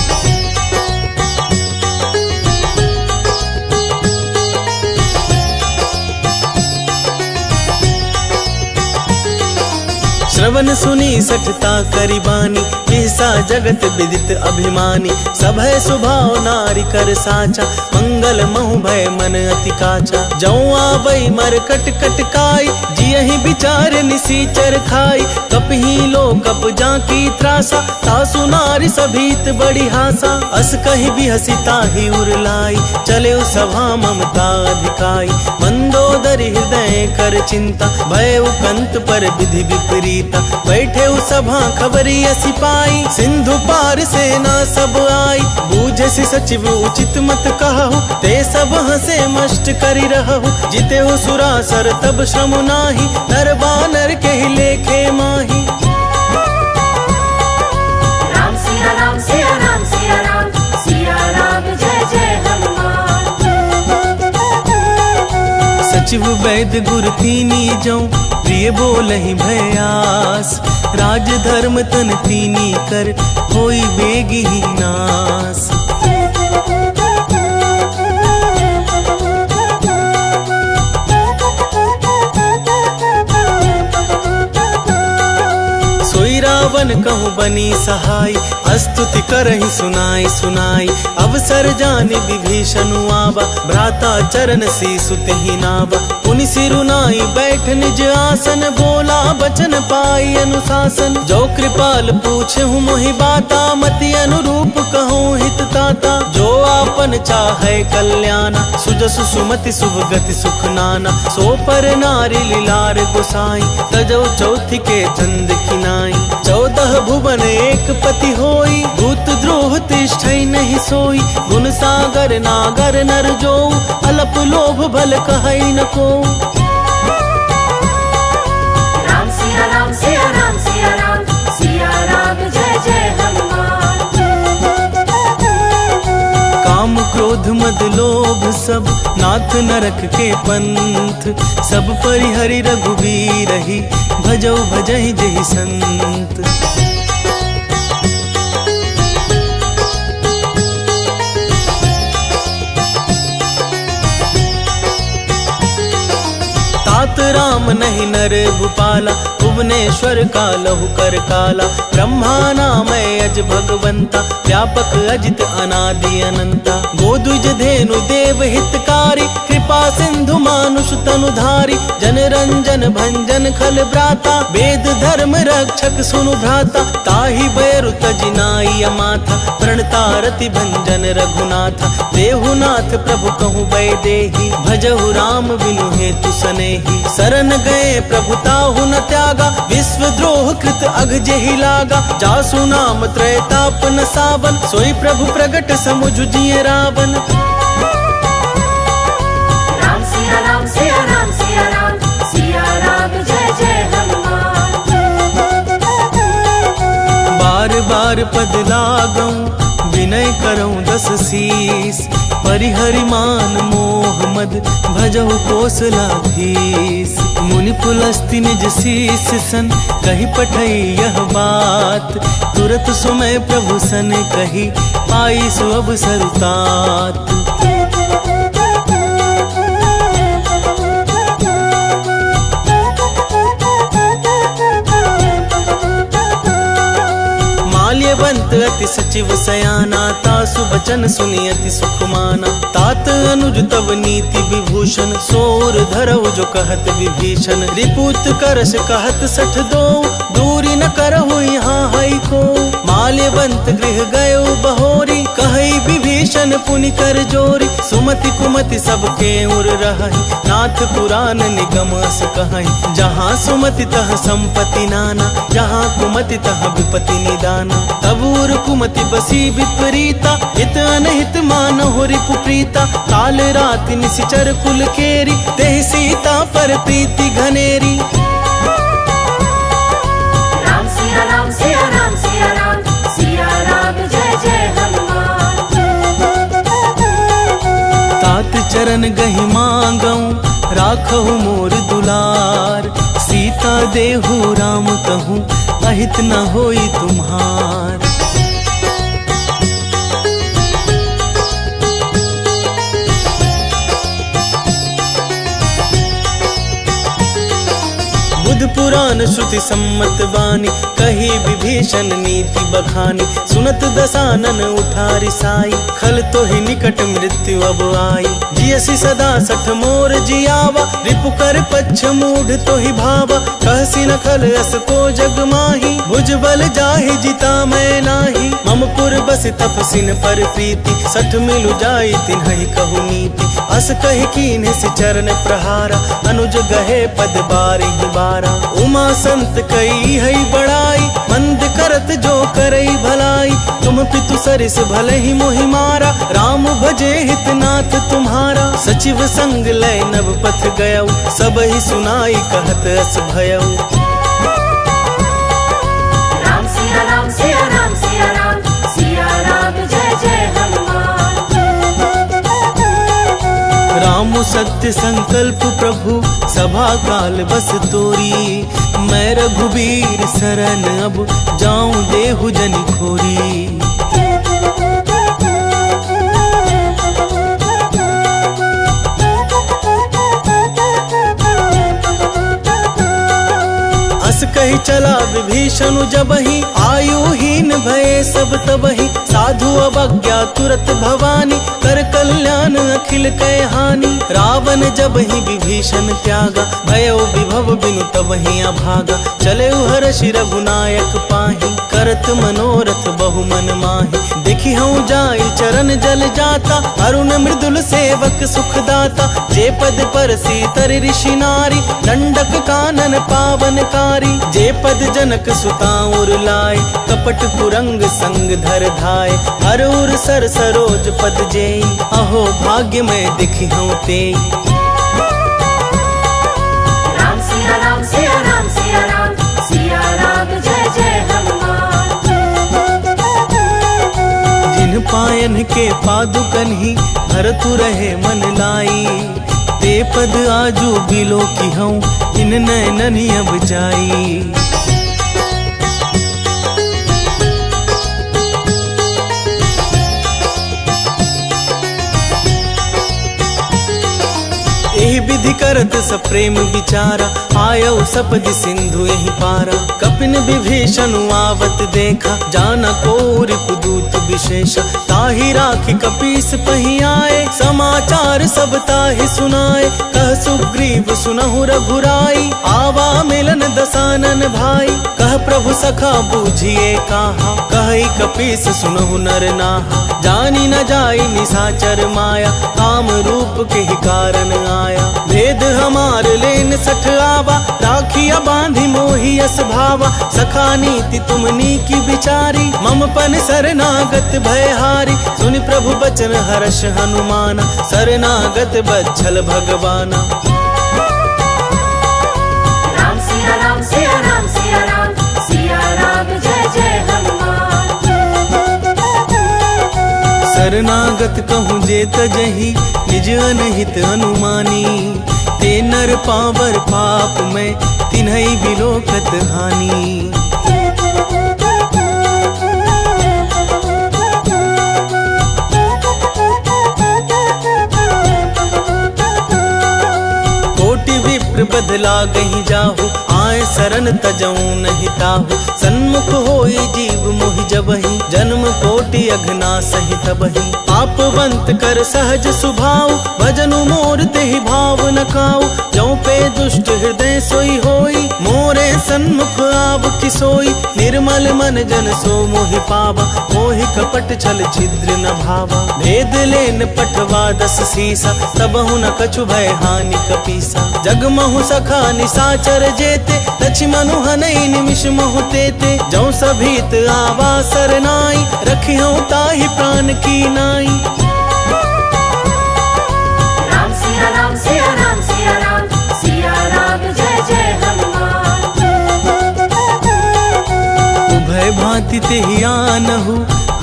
श्रवण सुनी सठता करिबानी, ऐसा जगत विदित अभिमानी, सभय सुभाव नारी कर साचा, मंगल महु भय मन अति काचा, जौ आवै मर कट कट काई, जियहि विचार निसीचर खाई, कपही लो कप जाकी त्रासा, तासु नारी सभीत बड़ी हासा, अस कहि भी हसी ताहि उरलाई, चले सभा ममता अधिकाई, मंदोदरी हृदय कर चिंता, भय कंत पर विधि विपरीता, बैठे सभा खबरी सिपाही, सिंधु पार सेना सब आई, बूझे से सचिव उचित मत कहु, ते सब हंसे मष्ट करी रहु, जिते हो सुरासर तब श्रम नाही, नर बानर के ही लेखे माही। राम सिया राम सिया राम सिया राम, सिया राम जय जय हनुमान। सचिव वैद्य गुर तीनी जौ, प्रिय बोलहि भयास, राज धर्म तन तीनी कर, होई बेगी ही नास। सोई रावण कहूँ बनी सहाय, स्तुति करहि सुनाई सुनाई, अवसर जानि विभीषण आवा, भ्राता चरण शीसु तेहि नावा, पुनि सिरुनाई बैठ निज आसन, बोला बचन पाई अनुशासन, जो कृपाल पूछहु मोहि बाता, मति अनुरूप कहूँ हित ताता, जो आपन चाहे कल्याणा, सुजसु सुमति शुभ गति सुख नाना, सो पर नारी लीलार गोसाई, तजौ चौथी के चंद खिनाई, 14 भुवन एक पति होई, भूत द्रोह तिष्ठै नहीं सोई, गुण सागर नागर नर जो, अलप लोभ भल कहै न को। राम सिया राम सिया राम सिया राम, सिया राम जय जय हनुमान। काम क्रोध मद लोभ सब नाथ नरक के पंथ, सब परिहरि रघुबीर ही, भजौ भजहि जहि संत। तात राम नहीं नर भूपाला, भुवनेश्वर का लहु कर काला, ब्रह्मा नामय अज भगवंता, व्यापक अजित अनादि अनंता, गोदुज धेनु देव हितकारी, कृपा सिंधु मानुष तनुधारी, जन रंजन भंजन खल भ्राता, वेद धर्म रक्षक सुनु भ्राता, ताहि बैरु तजिनाई अमाथा, प्रणतारति भंजन रघुनाथा, देहुनाथ प्रभु कहूँ बैदेही, भजहु राम बिनु हेतु सनेही, शरण गए प्रभु ताहु न त्यागा, विश्व द्रोह कृत अघ जेहि लागा, जासु नाम त्रैताप न सावन, सोई प्रभु प्रगट समुझ जिए रावण। राम सिया राम सिया राम सिया राम, सिया राम जय जय हनुमान। बार बार पद लागऊं विनय करऊं 10 शीस, परिहरि मान मोह मद भजहु कौशलाधीश, मुनि पुलस्ति निज शीस सन, कही पठई यह बात, तुरत सुमय प्रभु सन कही, पाई सु अवसर तात। माल्यवंत अति सच सचिव सयाना, तासु बचन सुनि अति सुख माना। तात अनुज तब नीति विभूषण, सोर धरऊ जो कहत विभीषण। रिपुत करस कहत सठ दो, दूरी न करहु यहाँ हई को। माल्यवंत गृह गयो बहोरी, कहई विभीषण पुनि कर जोरी। सुमति कुमति सबके उर रहहि, नाथ पुराण निगम अस कहहि। जहाँ सुमति तह संपत्ति नाना, जहाँ कुमति तह विपत्ति निदाना। तब उर कुमति बसी विपरीता, हित अनहित मानहु रिपु प्रीता। काल राति निशिचर कुल केरी, तेहि सीता पर प्रीति घनेरी। राम सिया राम सिया राम सिया राम, सिया राम जय जय हनुमान। तात चरण गहि मांगऊं, राखहु मोर दुलार। सीता देहु राम कहूँ, अहित न होई तुम्हार। बुध पुराण श्रुति सम्मत वाणी, कही विभीषण नीति बखानी। सुनत दसानन उठारी साई, खल तो ही निकट मृत्यु अब आई। जियसि सदा सठ मोर जियावा, रिपु कर पच्छ मूढ़ तो ही भावा। कहसी न खल अस को जग माही, भुज बल जाहि जिता मैं नाही। मम पुर बस तपसिन पर प्रीति, सठ मिलु जाई तिन्हि कहु नीति। अस कहि कीन्ह सि चरण प्रहारा, अनुज गहे पद बारिहि बारा। उमा संत कई है बड़ाई, मंद करत जो करई भलाई। तुम पितु सरिस भले ही मोहि मारा, राम भजे हितनाथ तुम्हारा। सचिव संग लय नभ पथ गयऊ, सब ही सुनाई कहत अस भयऊ। राम सिया राम सिया राम सिया राम, सिया राम जय जय हनुमान। राम सत्य संकल्प प्रभु, सभा काल बस तोरी। मैं रघुबीर शरण अब, जाऊं देहु जनि खोरी। अस कही चला विभीषण जबहि, आयुहीन भये सब तबहि। साधु अवज्ञा तुरत भवानी, कर कल्याण अखिल कै हानि। रावण जबहि विभीषण त्यागा, भयो विभव बिनु तबहि अभागा। चले हर्षि रघुनायक पाहि, करत मनोरथ बहु मन माहि। देखि हूँ जाई चरण जल जाता, अरुण मृदुल सेवक सुखदाता। जे पद पर सीतर ऋषि नारी, दंडक कानन पावनकारी। जे पद जनक सुताउर लाए, कपट कुरंग संग धर धाय। हरउर सर सरोज पद जेई, अहो भाग्य में दिखि हूँ तेई। राम सिया राम सिया राम सिया राम, सिया राम जय जय हनुमान। जिन पायन के पादुकन ही, भरतु रहे मन लाई। ते पद आजू बिलो की हूँ, इन नैनन अब जाई। एहि विधि करत सप्रेम विचारा, आयौ सपदि सिंधु यही पारा। कपिन विभीषण आवत देखा, जाना को रिपुदूत विशेषा। ताहि राखि कपीस पहि आए, समाचार सब ताहि सुनाए। कह सुग्रीव सुनहु रघुराई, आवा मिलन दसानन भाई। कह प्रभु सखा बूझिए कहा, कहि कपीस सुनहु नर नाहा। जानी न जाई निशाचर माया, काम रूप के ही कारण आया। भेद हमार लेन सठ आवा, राखिया बांधी मोहि यस भावा। सखा नीति तुमनी की विचारी, मम पन शरणागत भयहारी। सुनि प्रभु बचन हर्ष हनुमाना, शरणागत बच्छल भगवाना। राम सिया राम सिया राम सिया राम, सिया राम जय जय हनुमान। शरणागत कहूँ जे तजहि, निज अनहित अनुमानी। ते नर पावर पाप में, तिन्हई बिलोकत हानि। कोटि विप्र बदला गही जाहु, आए शरण तजऊ नहीं ताहु, सन्मुख होई जीव मोहि जबहि, जन्म कोटि अघना सहि तबहि। आपवंत कर सहज सुभाव, भजनु मोर तेहि भाव न काऊ। जौ पे दुष्ट हृदय सोई होई, मोरे सन्मुख आव किसोई। निर्मल मन जन सो मोहि पावा, मोहि कपट छल छिद्र न भावा। भेद लेन पठवा दस सीसा, तबहु न कछु भय हानि कपीसा। जगमहु सखा निसाचर जेते, लक्ष्मनु हनई निमिष महु तेते। जौ सभीत आवा सरनाई, रखिहु ताहि प्राण की नाई। राम सिया राम सिया राम सिया राम, सिया राम जय जय हनुमान। उभय भांति तेहि आनहु,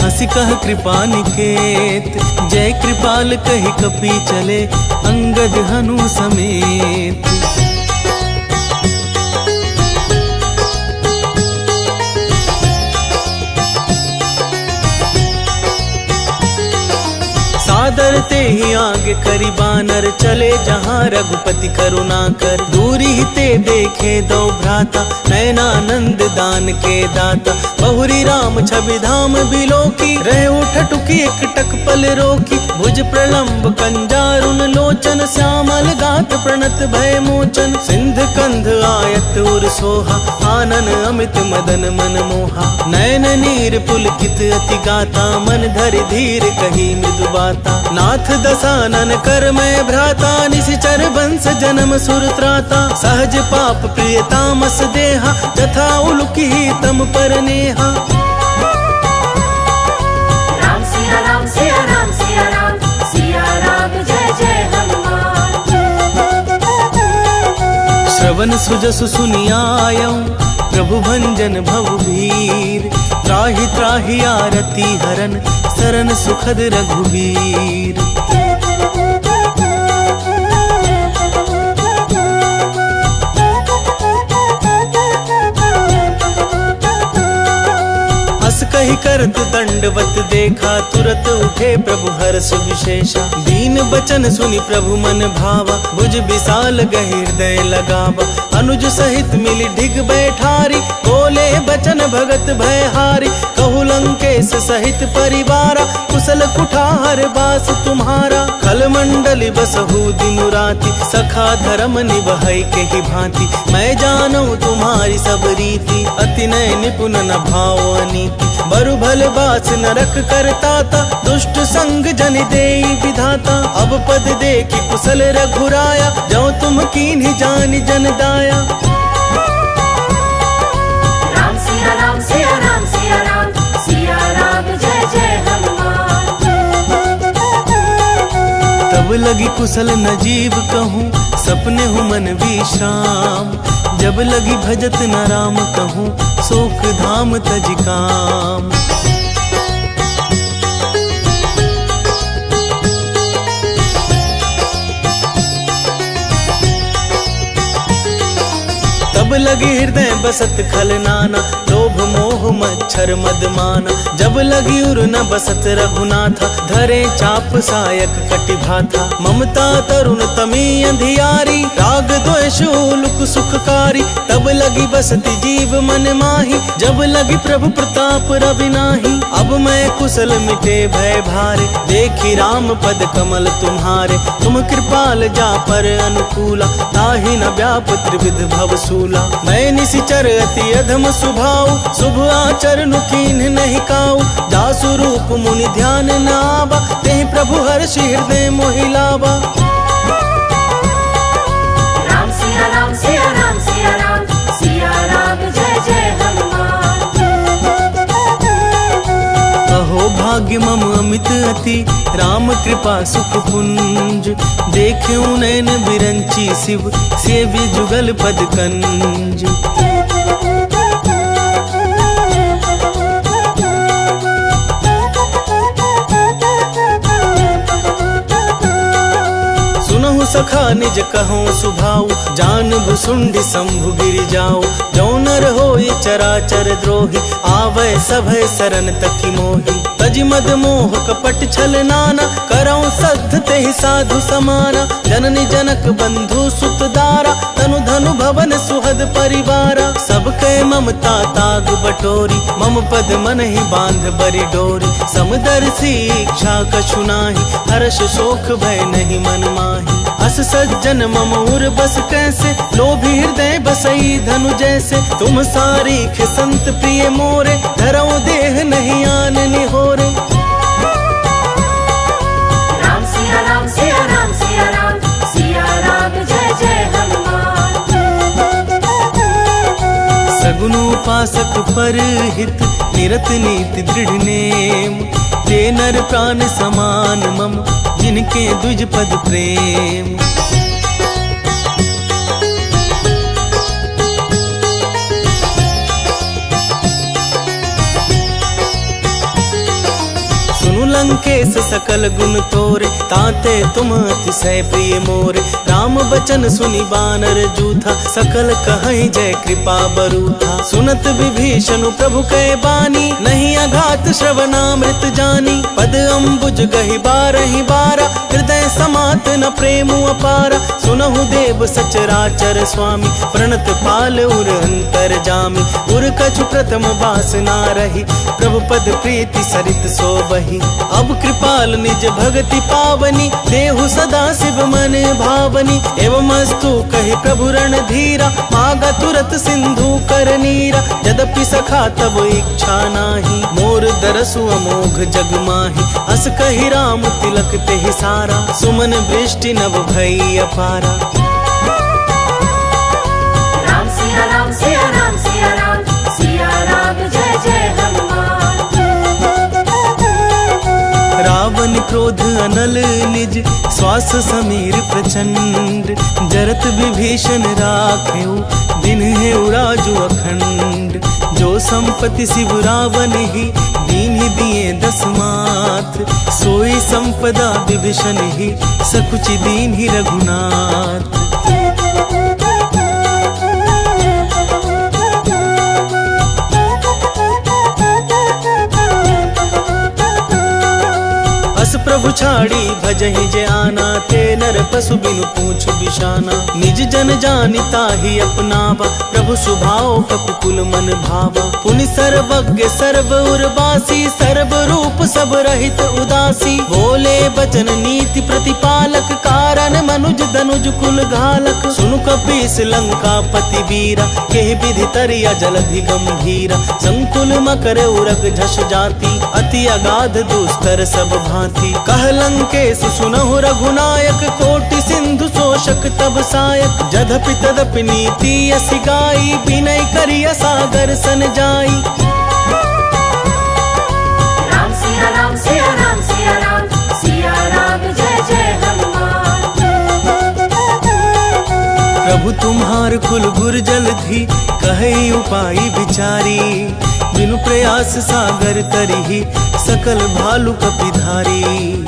हंसी कह कृपा निकेत। जय कृपाल कहि कपि चले, अंगद हनु समेत। सादर ते ही आगे करी बानर, चले जहाँ रघुपति करुणा कर। दूरी ही ते देखे दो भ्राता, नयनानंद दान के दाता। बहुरी राम छवि धाम बिलोकी, रहे उठ टुकी एक टक पल रोकी। भुज प्रलंब कंजारुन लोचन, श्यामल गात प्रणत भय मोचन। सिंध कंध आयत उर सोहा, आनन अमित मदन मन मोहा। नयन नीर पुलकित अति गाता, मन धरि धीर कही मृदु बाता। नाथ दसानन कर मैं भ्राता, निशिचर बंस जन्म सुर त्राता। सहज पाप प्रिय तामस देहा, जथा उलुकी तम पर नेहा। राम सिया राम सिया राम सिया राम, सिया राम जय जय हनुमान। श्रवण सुजसु सुनियायऊ, प्रभु भंजन भव भीर। त्राहि त्राहि आरती हरन, सरन सुखद रघुबीर। हस कहि करत दंडवत देखा, तुरत उठे प्रभु हर्ष विशेषा। दीन बचन सुनि प्रभु मन भावा, भुज विशाल गहि हृदय लगावा। अनुज सहित मिली ढिग बैठारी, बोले बचन भगत भयहारी। कहु लंकेश सहित परिवारा, कुशल कुठार बास तुम्हारा। खल मंडली बसहु दिनु राति, सखा धर्म निभई के ही भांति। मैं जानू तुम्हारी सब रीति, अति नय निपुण न भाव अनीति। बरु भल बास नरक करताता, दुष्ट संग जन देई विधाता। अब पद देखि कुशल रघुराया, जो तुम कीन्हि जानि जन दाया। राम सिया राम सिया राम सिया राम, सिया राम जय जय हनुमान। तब लगी कुशल न जीव कहूँ, सपने हूँ मन विश्राम। जब लगी भजत न राम कहूँ, शोक धाम तज काम। तब लगी हृदय बसत खल नाना, लोभ मोह मच्छर मद माना। जब लगी उर न बसत रघुनाथा, धरे चाप सायक कटि भाथा। ममता तरुण तमी अंधियारी, राग द्वेष उलुक सुखकारी। तब लगी बसती जीव मन माही, जब लगी प्रभु प्रताप रवि नाही। अब मैं कुशल मिटे भय भारे, देखी राम पद कमल तुम्हारे। तुम कृपाल जा पर अनुकूला, ताहि न व्याप त्रिविध भवसूला। मैं निशिचर अति अधम सुभाव, शुभ आचरण कीन्ह नहीं काऊ। जासु रूप मुनि ध्यान न आवा, तेहि प्रभु हर्षि हृदय मोहि लावा। राम सिया राम सिया राम सिया राम, सिया राम जय जय हनुमान। अहो भाग्य मम अमित अति, राम कृपा सुख पुंज। देख्यू नैन बिरंची शिव, सेव्य जुगल पद कंज। सखा निज कहो सुभाऊ, जान भुसुंडी शंभु गिर जाओ। जो नर होय चराचर द्रोही, आवे सभय सरन तकी मोही। तज मद मोह कपट छल नाना, करऊं सद्ध तेहि साधु समाना। जननी जनक बंधु सुत दारा, तनु धनु भवन सुहद परिवारा। सब कै ममता ताग बटोरी, मम पद मन ही बांध बरी डोरी। समदर्शी इच्छा कछु नाही, हर्ष शोक भय नहीं मन माही। अस सज्जन मम उर बस कैसे, लोभी हृदय बसई धनु जैसे। तुम सारीख संत प्रिय मोरे, धरऊ देह नहीं आन निहोरे। राम सिया राम सिया राम सिया राम, सिया राम जय जय हनुमान। सगुन उपासक पर हित, निरत नीति दृढ़ नेम। ते नर प्राण समान मम, जिनके द्विज पद प्रेम। सुनु लंकेश सकल गुण तोरे, ताते तुम अतिशय प्रिय मोरे। राम बचन सुनि बानर जूथा, सकल कहै जय कृपा बरूथा। सुनत विभीषण प्रभु कै बानी, नहीं अघात श्रवणामृत जानी। पद अम्बुज गहि बारहि बारा, हृदय समात न प्रेम अपारा। सुनहु देव सचराचर स्वामी, प्रणत पाल उर अंतर जामी। उर कछु प्रथम बासना रही, प्रभु पद प्रीति सरित सोबही। अब कृपाल निज भगति पावनी, देहु सदा शिव मन भावनी। एवं अस्तु कहि प्रभु रणधीरा, मागा तुरत सिंधु कर नीरा। यद्यपि सखा तब इच्छा नाही, मोर दरसु अमोघ जग माही। अस कहि राम तिलक तेहि सारा, सुमन वृष्टि नभ भई अपारा। राम सिया राम सिया राम सिया राम, सिया राम जय जय हनुमान। रावण क्रोध अनल निज, श्वास समीर प्रचंड। जरत विभीषण राखेउ, दिन है उराजु अखंड। जो संपत्ति शिव रावण ही, दीन ही दिए दस मात। सोई संपदा विभीषण ही, सकुचि दीन ही रघुनाथ। प्रभु छाड़ी भजहि जे आना, ते नर पशु बिनु पूछ बिशाना। निज जन जानिता ही अपनावा, प्रभु सुभाव कपिकुल मन भावा। पुनि सर्वज्ञ सर्व उर्वासी, सर्व रूप सब रहित उदासी। बोले बचन नीति प्रतिपालक, कारण मनुज धनुज कुल घालक। सुनु कपीस लंका पति वीरा, केहि विधि तरिया जलधि गंभीरा। संकुल मकर उरग झस जाति, अति अगाध दुस्तर सब भांति। कह लंकेश सुनहु रघुनायक, कोटि सिंधु शोषक तब सायक। जधपि तदपि नीति यसी गाई, विनय करिया सागर सन जाई। राम सिया राम सिया राम सिया राम, सिया राम जय जय हनुमान। प्रभु तुम्हार कुल गुर जलधि, कहे उपाय विचारी। बिनु प्रयास सागर तरिहि, सकल भालु कपिधारी।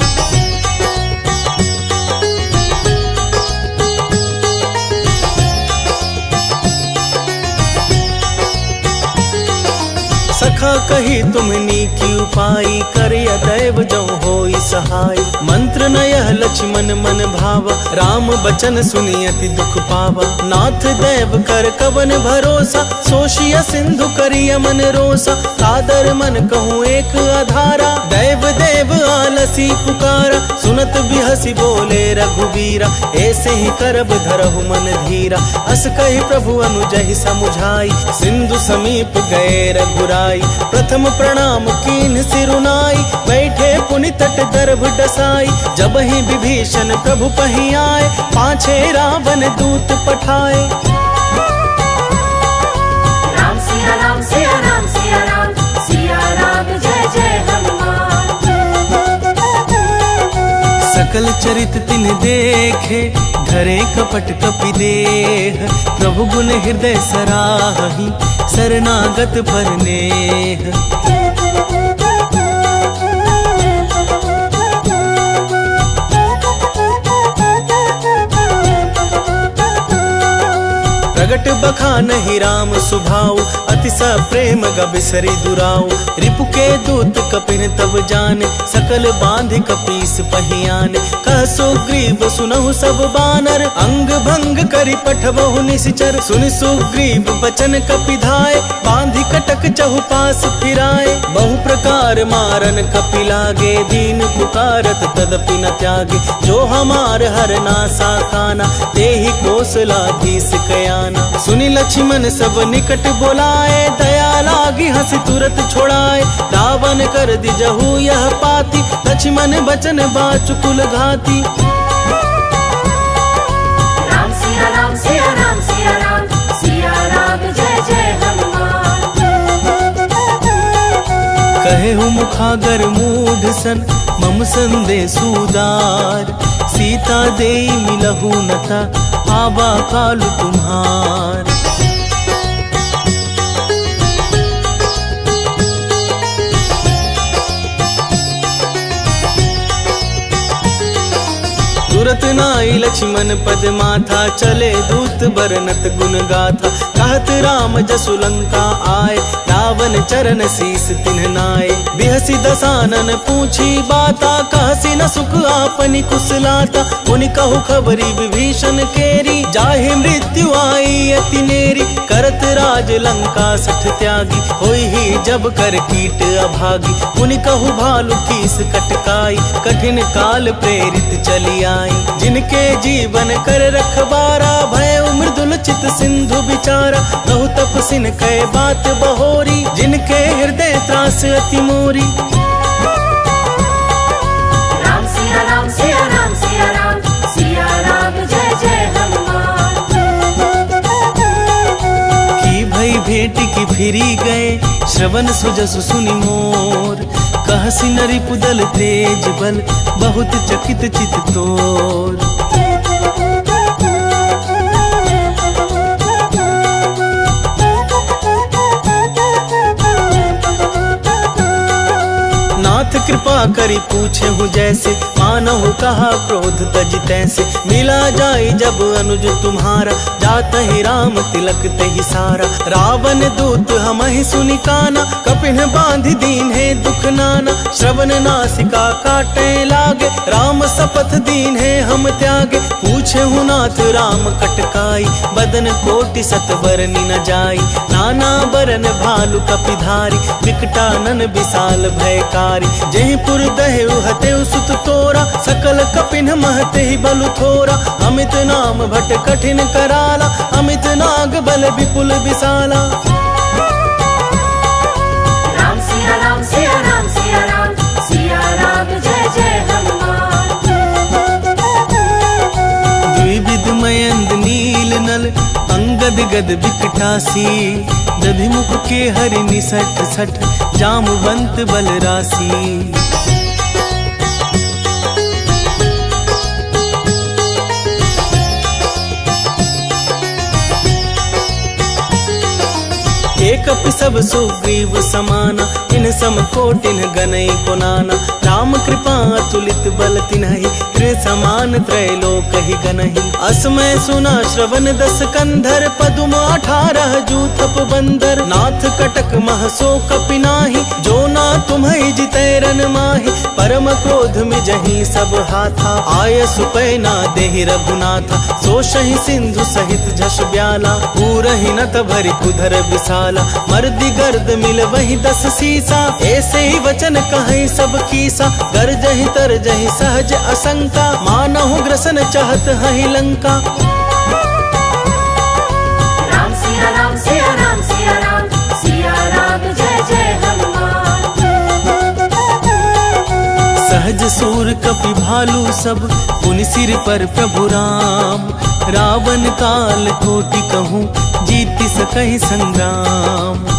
सखा कही तुमनी की उपाय, कर दैव जो होई सहाय। मंत्र नयह लक्ष्मण मन भावा, राम बचन सुनि अति दुख पावा। नाथ दैव कर कवन भरोसा, सोशिया सिंधु करिय मन रोसा। सादर मन कहूँ एक आधारा, दैव देव आलसी पुकारा। सुनत बिहसी बोले रघुबीरा, ऐसे ही करब धरहु मन धीरा। अस कही प्रभु अनुजहि समुझाई, सिंधु समीप गए रघुराई। प्रथम प्रणाम कीन्ह सिरुनाई, बैठे पुनि तट गर्भ डसाई। जब ही विभीषण प्रभु पहि आए, पाछे रावण दूत पठाए। राम सिया राम सिया राम सिया राम, सिया राम जय जय हनुमान। सकल चरित तिन्ह देखे, धरे कपट कपि देह। प्रभु गुण हृदय सराहि, शरणागत पर नेह। प्रकट बखानहि राम सुभाऊ, अतिशय प्रेम ग बिसरि दुराऊ। रिपु के दूत कपिन तब जाने, सकल बांध कपीस पहियाने। कह सुग्रीव सुनहु सब बानर, अंग भंग करि पठबहु निश्चर। सुन सुग्रीव बचन कपिधाय, बांधि कटक चहुपास फिराए। बहु प्रकार मारन कपि लागे, दीन पुकारत तदपि न त्यागे। जो हमार हर नासा खाना, तेहि कौशलाधीश कयाना। सुनि लक्ष्मण सब निकट बोलाए, दया लागी हंस तुरत छोड़ाए। रावण कर दिजहु यह पाती, लक्ष्मण बचन बाचुकुल घाती। राम सिया राम सिया राम सिया राम, सिया राम जय जय हनुमान। कहे हूँ मुखागर मूढ़ सन, मम संदेश उदार। सीता देई मिलहु नता, आबा कालु तुम्हार। तुरत नाई लक्ष्मण पद माथा, चले दूत बरनत गुण गाथा। कहत राम जसु लंका आए, रावण चरण शीस तिन्ह नाए। बिहसी दसानन पूछी बाता, कहसी न सुख आपनि कुशलाता। मुनि कहु खबरी विभीषण केरी, जाहि मृत्यु आई अति नेरी। करत राज लंका सठ त्यागी, होई ही जब कर कीट अभागी। मुनि कहु भालु कीस कटकाई, कठिन काल प्रेरित चली आई। जिनके जीवन कर रखबारा, भय मृदुल चित सिंधु बिचारा। कहु तपसिन कह बात बहोरी, जिनके हृदय त्रास अति मोरी। राम सिया राम सिया राम सिया राम, सिया राम जय जय हनुमान। की भई भेट की फिरी गए, श्रवण सुजसु सुनि मोर। कहसी नरि पुदल तेज बल, बहुत चकित चित तोर। नाथ कृपा करी पूछे हूँ जैसे, मानहु कहा क्रोध तज तैसे। मिला जाई जब अनुज तुम्हारा, जात ही राम तिलक तेहि सारा। रावण दूत हमहि सुनि काना, कपिन बांधि दीन है दुख नाना। श्रवण नासिका काटे लागे, राम शपथ दीन है हम त्यागे। पूछे हूँ नाथ राम कटकाई, बदन कोटि सत बरनि न जाई। नाना बरन भालु कपिधारी, विकटानन विशाल भयकारी। जहि पुर दहेउ हतेउ सुत तोरा, सकल कपिन महते ही बलु थोरा। अमित नाम भट कठिन कराला, अमित नाग बल विपुल विशाला। राम सिया राम सिया राम सिया राम, सिया राम जय जय हनुमान। द्विविध मयंद नील नल, अंगद गद विकटासी। दधिमुख के हरि निसठ सठ, जामवंत बल राशि। एक सब सुग्रीव समाना, इन सम कोटिन गनई को नाना। राम कृपा अतुलित बल तिन्हि, कृ समान त्रैलोक ही गनहि। असमय सुना श्रवण दस कंधर, पदुम 18 जूथप बंदर। नाथ कटक मह सो कपि नाही, जो ना तुम्हि जितैरन माहि। परम क्रोध में जही सब हाथा, आय सुपैना देहि रघुनाथा। सोषहि सिंधु सहित झस ब्याला, पूरहि नत भरि कुधर विशाला। मर्दि गर्द मिल वही 10 सीसा, ऐसे ही वचन कहीं सब कीसा। गरजहि तरजहि सहज असंका, मानहु ग्रसन चाहत हहि लंका। राम सिया राम सिया राम सिया राम, सिया राम जय जय हनुमान। सहज सूर कपि भालू सब, पुनि सिर पर प्रभु राम। रावण काल कोटि कहूँ, जीति सकहि संग्राम।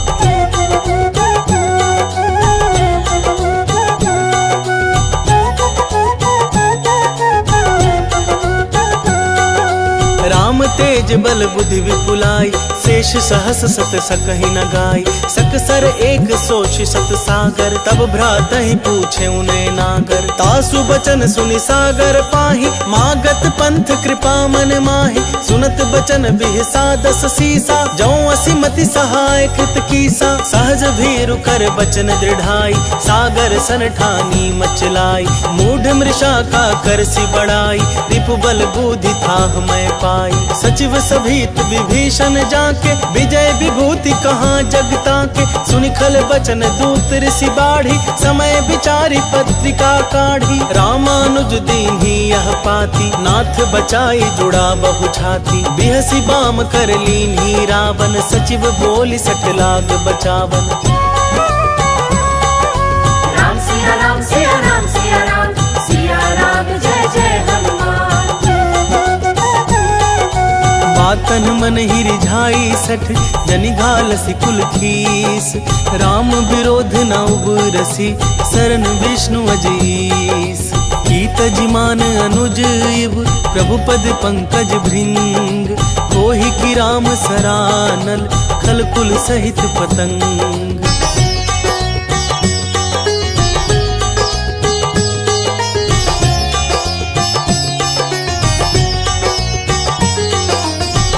राम तेज बल बुद्धि विपुलाई, शेष सहस सत सकहि न गाई। सकसर एक सोच सत सागर, तब भ्रात ही पूछे उन्हें नागर। तासु बचन सुनि सागर पाहि, मागत पंथ कृपा मन माहि। सुनत बचन बिहसा दस सीसा, जौं असिमति सहाय कृत कीसा। सहज भीरु कर बचन दृढ़ाई, सागर सन ठानी मचलाई। मूढ़ मृषा का करसी बढ़ाई, रिपु बल बुद्धि थाह मैं पाई। सचिव सभीत विभीषण जाके, विजय विभूति कहाँ जगता के। सुनि खल बचन दूत ऋषि बाढ़ी, समय विचारी पत्रिका काढ़ी। रामानुज दीन्ही यह पाती, नाथ बचाई जुड़ा बहु छाती। बिहसी बाम कर लीन्ही रावण, सचिव बोली सठ लाग बचावन। राम सिया राम सिया राम सिया राम, सिया राम जय जय हनुमान। बातन मन ही रिझाई सठ, जनि घालसी कुल खीस। राम विरोध न उबरसी, शरण विष्णु अजीस। कीत जिमान अनुज इव, प्रभु पद पंकज भृंग। कोहि की राम सरानल, खल कुल सहित पतंग।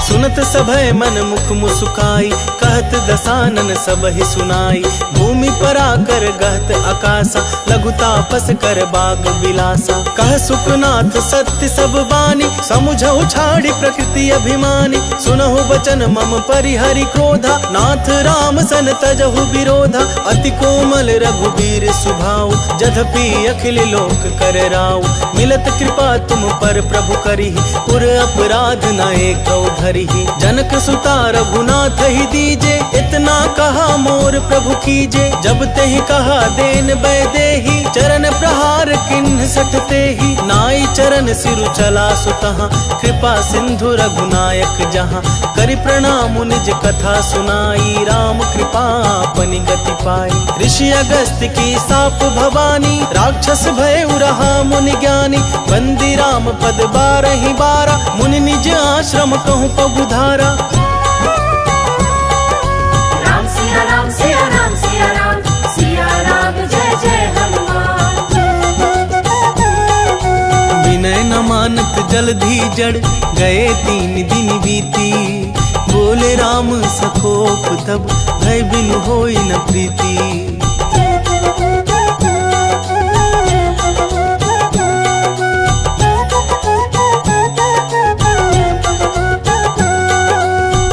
सुनत सभय मन मुख मुसुकाई, कहत दसानन सबहि सुनाई। भूमि पर आकर गहत आकाशा, लघु तापस कर बाग बिलासा। कह सुखनाथ सत्य सब बानी, समुझहु छाड़ी प्रकृति अभिमानी। सुनहु बचन मम परिहरि क्रोधा, नाथ राम सन तजहु विरोधा। अति कोमल रघुबीर सुभाऊ, जधपि अखिल लोक कर राऊ। मिलत कृपा तुम पर प्रभु करिहि, पुर अपराध न एकौ धरिहि। जनक सुता रघुनाथ ही दीजे, इतना कहा मोर प्रभु कीजे। जब तेहि कहा देन बैदेही, चरण प्रहार किन्ह सठते ही। नाई चरण सिरु चला सुतहाँ, कृपा सिंधु रघुनायक जहाँ। करि प्रणाम निज कथा सुनाई, राम कृपा अपनी गति पाई। ऋषि अगस्त्य की साप भवानी, राक्षस भय उरहा मुनि ज्ञानी। बंदी राम पद बारहि बारा, मुनि निज आश्रम कहूँ पबुधारा। राम सिया राम सिया राम सिया राम, सिया राम जय जय हनुमान। विनय न मानत जलधि जड़, गए 3 दिन बीती। बोले राम सकोप तब, भय बिनु होई न प्रीति।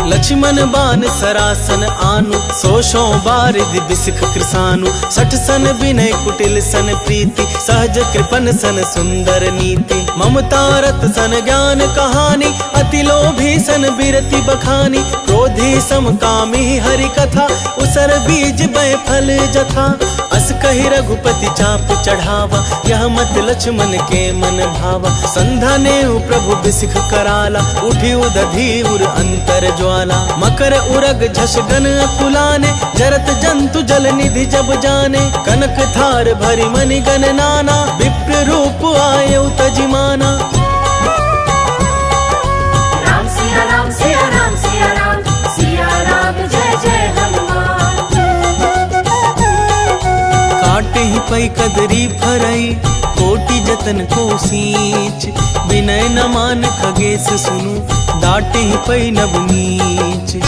लक्ष्मण बान सरासन आनु, सोशों बारिद बिसिख कृसानु। सठ सन विनय कुटिल सन प्रीति, सहज कृपन सन सुंदर नीति। ममता रत सन ज्ञान कहानी, अति लोभी सन बिरति बखानी। क्रोधी सम कामी हरि कथा, उसर बीज बै फल जथा। अस कहि रघुपति चाप चढ़ावा, यह मत लक्ष्मण के मन भावा। संधा नेउ प्रभु बिसिख कराला, उठी उदधि उर अंतर ज्वाला। मकर उरग झस गन अकुलाने, जरत जंतु जल निधि जब जाने। कनक थार भरि मनि गन नाना, विप्र रूप आयउ तजिमाना। राम सिया राम सिया राम सिया राम, सिया राम जय जय हनुमान। काटे ही पै कदरी फरई, कोटि जतन को सींच। विनय न मान खगेश सुनु, डाटे ही पै नब नीच।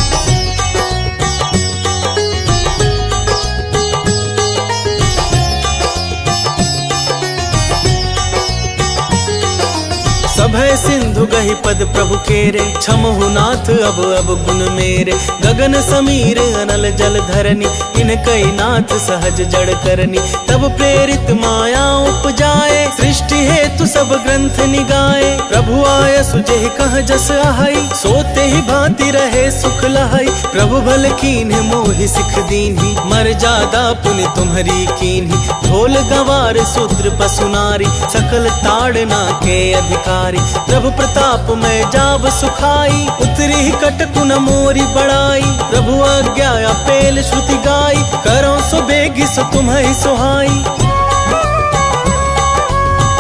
सभय सिंधु गहि पद प्रभु केरे, क्षमहु नाथ अब गुण मेरे। गगन समीर अनल जल धरनी, इनकई नाथ सहज जड़ करनी। तब प्रेरित माया उपजाए, सृष्टि हेतु सब ग्रंथ निगाए। प्रभु आय सुजेहि कह जस आहई, सोते ही भांति रहे सुख लहई। प्रभु भल कीन्ह मोहि सिख दीन्ही, मर जादा पुनि तुम्हरी कीन्ही। ढोल गवार शूद्र पशु नारी, सकल ताड़ना के अधिकारी। प्रभु प्रताप में जाव सुखाई, उतरी कटकुन मोरी बड़ाई। प्रभु आज्ञा पेल श्रुति गाई, करो सो बेगी सो तुम्हें सुहाई।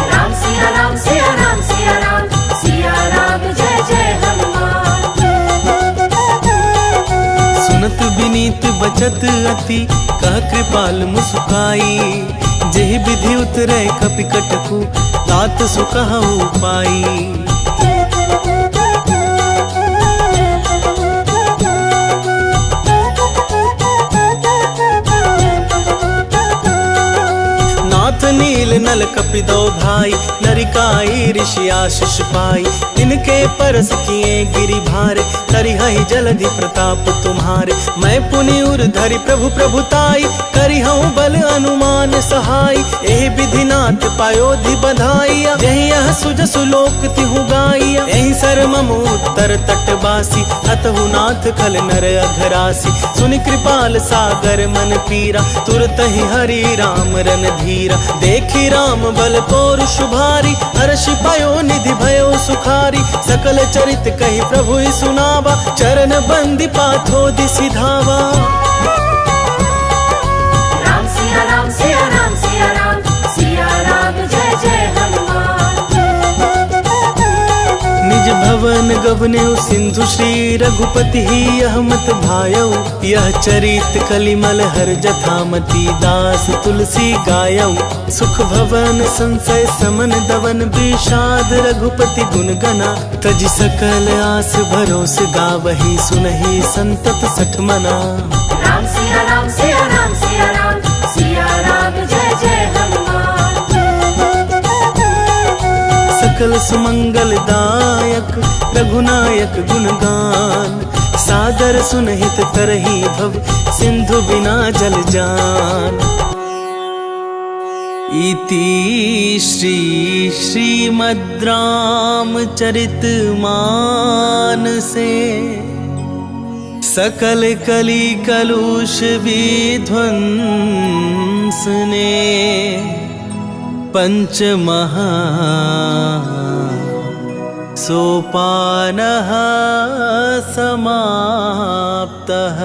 राम सिया राम सिया राम सिया राम, सिया राम जय जय हनुमान। बचत अति कह कृपाल मुस्काई। जेहि विधि उतरे कपिकटकु तात सुकहु पाई। नाथ नील नल कपि दो भाई नरिकाई ऋषि आशीष पाई। इनके परस किए गिरि भारे करिहहि जलधि प्रताप तुम्हारे। मैं पुनि उर धरि प्रभु प्रभुताई करिहऊँ बल अनुमान सहाय। एहि विधि नाथ पायोधि बधाइया जहि यह सुजसु लोक तिहु गाइया। एहि सर मम उत्तर तटवासी अतहु नाथ खल नर अघरासी। सुनि कृपाल सागर मन पीरा तुरतहि हरि राम रन धीरा। देखी राम बल पौरुष भारी हर्षि पायो निधि भयो सुखारी। सकल चरित कहि प्रभु सुनावा चरण बंदी पाथो दिसि धावा। राम सिया राम सिया राम सिया राम सिया राम जय जय हनुमान। निज भवन गवने सिंधु श्री रघुपति ही यह मत भायौ। यह चरित कलिमल हर जथामति दास तुलसी गायौ। सुख भवन संशय समन दवन विषाद रघुपति गुण गना। तज सकल आस भरोस गावही सुनहि संतत सठ मना। राम सिया राम सिया राम सिया राम सिया राम जय जय हनुमान। सकल सुमंगल दायक रघुनायक गुणगान। सादर सुनहित तरही भव सिंधु बिना जल जान। इति श्री श्रीमद् रामचरित मानसे सकल कली कलुष विध्वंसने। पंचमहा सोपानः समाप्तः।